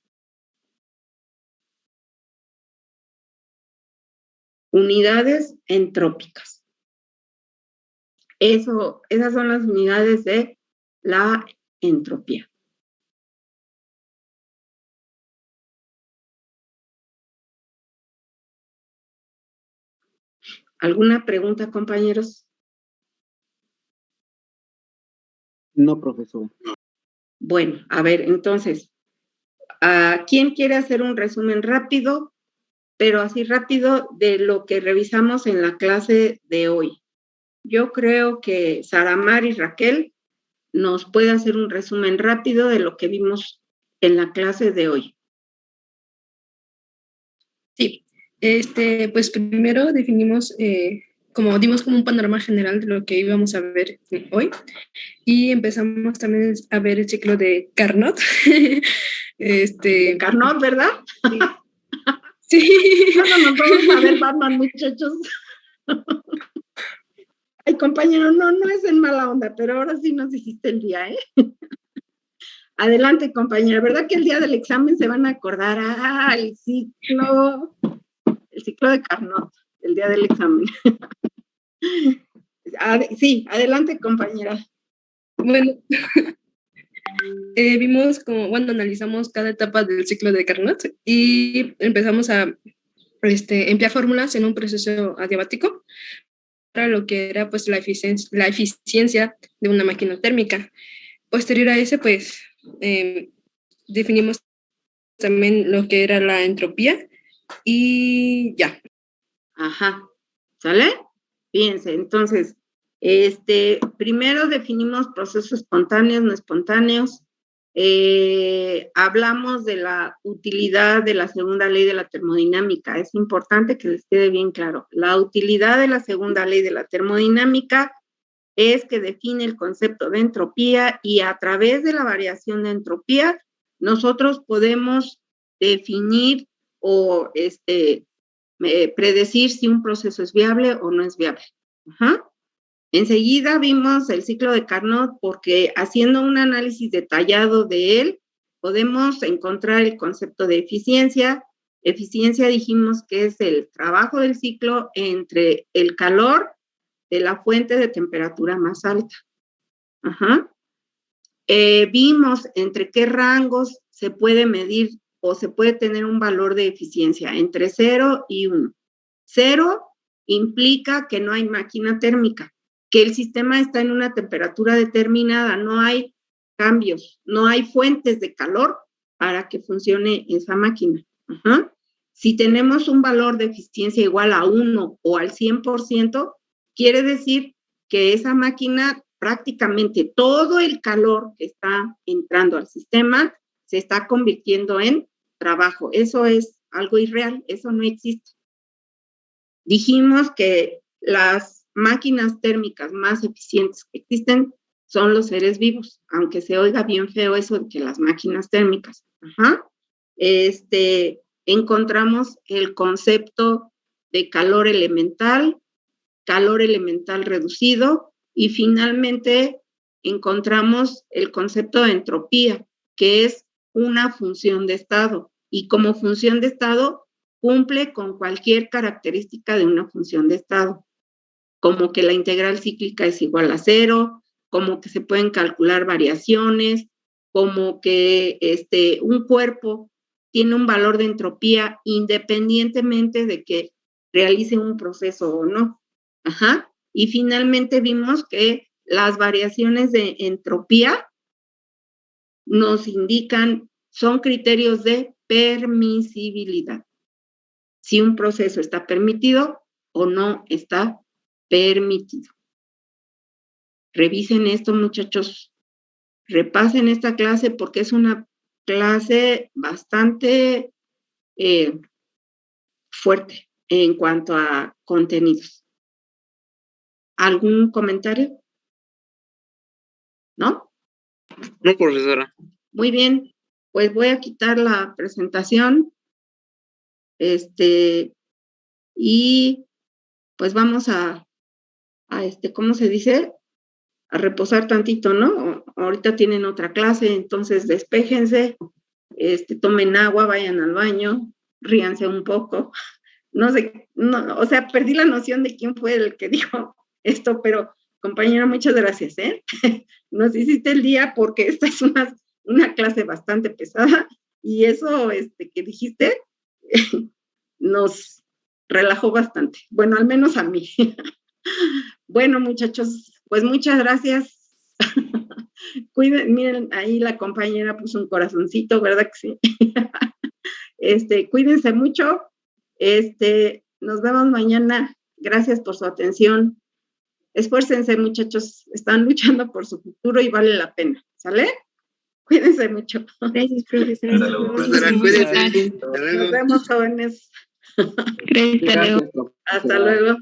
Unidades entrópicas. Esas son las unidades de la entropía. ¿Alguna pregunta, compañeros? No, profesor. Bueno, a ver, entonces, ¿quién quiere hacer un resumen rápido, pero así rápido, de lo que revisamos en la clase de hoy? Yo creo que Saramar y Raquel nos puede hacer un resumen rápido de lo que vimos en la clase de hoy. Sí, pues primero definimos, dimos como un panorama general de lo que íbamos a ver hoy y empezamos también a ver el ciclo de Carnot. De Carnot, ¿verdad? Sí. ¿Cuándo nos vamos a ver Batman, muchachos? Ay, compañero, no es en mala onda, pero ahora sí nos hiciste el día, ¿eh? Adelante, compañera. ¿Verdad que el día del examen se van a acordar? El ciclo de Carnot, el día del examen. Sí, adelante, compañera. Bueno, analizamos cada etapa del ciclo de Carnot y empezamos a emplear fórmulas en un proceso adiabático para lo que era pues la eficiencia de una máquina térmica. Posterior a ese, pues definimos también lo que era la entropía y ya. Ajá, ¿sale? Fíjense, entonces, primero definimos procesos espontáneos, no espontáneos. Hablamos de la utilidad de la segunda ley de la termodinámica. Es importante que les quede bien claro. La utilidad de la segunda ley de la termodinámica es que define el concepto de entropía y a través de la variación de entropía nosotros podemos definir o predecir si un proceso es viable o no es viable. Ajá. Enseguida vimos el ciclo de Carnot porque haciendo un análisis detallado de él, podemos encontrar el concepto de eficiencia. Eficiencia dijimos que es el trabajo del ciclo entre el calor de la fuente de temperatura más alta. Ajá. Vimos entre qué rangos se puede medir o se puede tener un valor de eficiencia entre 0 y 1. 0 implica que no hay máquina térmica, que el sistema está en una temperatura determinada, no hay cambios, no hay fuentes de calor para que funcione esa máquina. Ajá. Si tenemos un valor de eficiencia igual a 1 o al 100%, quiere decir que esa máquina prácticamente todo el calor que está entrando al sistema se está convirtiendo en trabajo. Eso es algo irreal, eso no existe. Dijimos que las máquinas térmicas más eficientes que existen son los seres vivos, aunque se oiga bien feo eso de que las máquinas térmicas. Ajá. Encontramos el concepto de calor elemental reducido y finalmente encontramos el concepto de entropía, que es una función de estado y como función de estado cumple con cualquier característica de una función de estado, como que la integral cíclica es igual a 0, como que se pueden calcular variaciones, como que un cuerpo tiene un valor de entropía independientemente de que realice un proceso o no. Ajá. Y finalmente vimos que las variaciones de entropía nos indican, son criterios de permisibilidad. Si un proceso está permitido o no está permitido. Revisen esto, muchachos. Repasen esta clase porque es una clase bastante fuerte en cuanto a contenidos. ¿Algún comentario? ¿No? No, profesora. Muy bien, pues voy a quitar la presentación. Y pues vamos a ¿cómo se dice? A reposar tantito, ¿no? Ahorita tienen otra clase, entonces despéjense, tomen agua, vayan al baño, ríanse un poco. No sé, o sea, perdí la noción de quién fue el que dijo esto, pero compañera, muchas gracias, ¿eh? Nos hiciste el día porque esta es una clase bastante pesada y eso que dijiste nos relajó bastante. Bueno, al menos a mí. Bueno, muchachos, pues muchas gracias. Cuiden, miren, ahí la compañera puso un corazoncito, ¿verdad que sí? Cuídense mucho. Nos vemos mañana. Gracias por su atención. Esfuércense, muchachos. Están luchando por su futuro y vale la pena. ¿Sale? Cuídense mucho. Gracias, profesora. Cuídense. Nos vemos, jóvenes. Gracias, hasta luego. Hasta luego.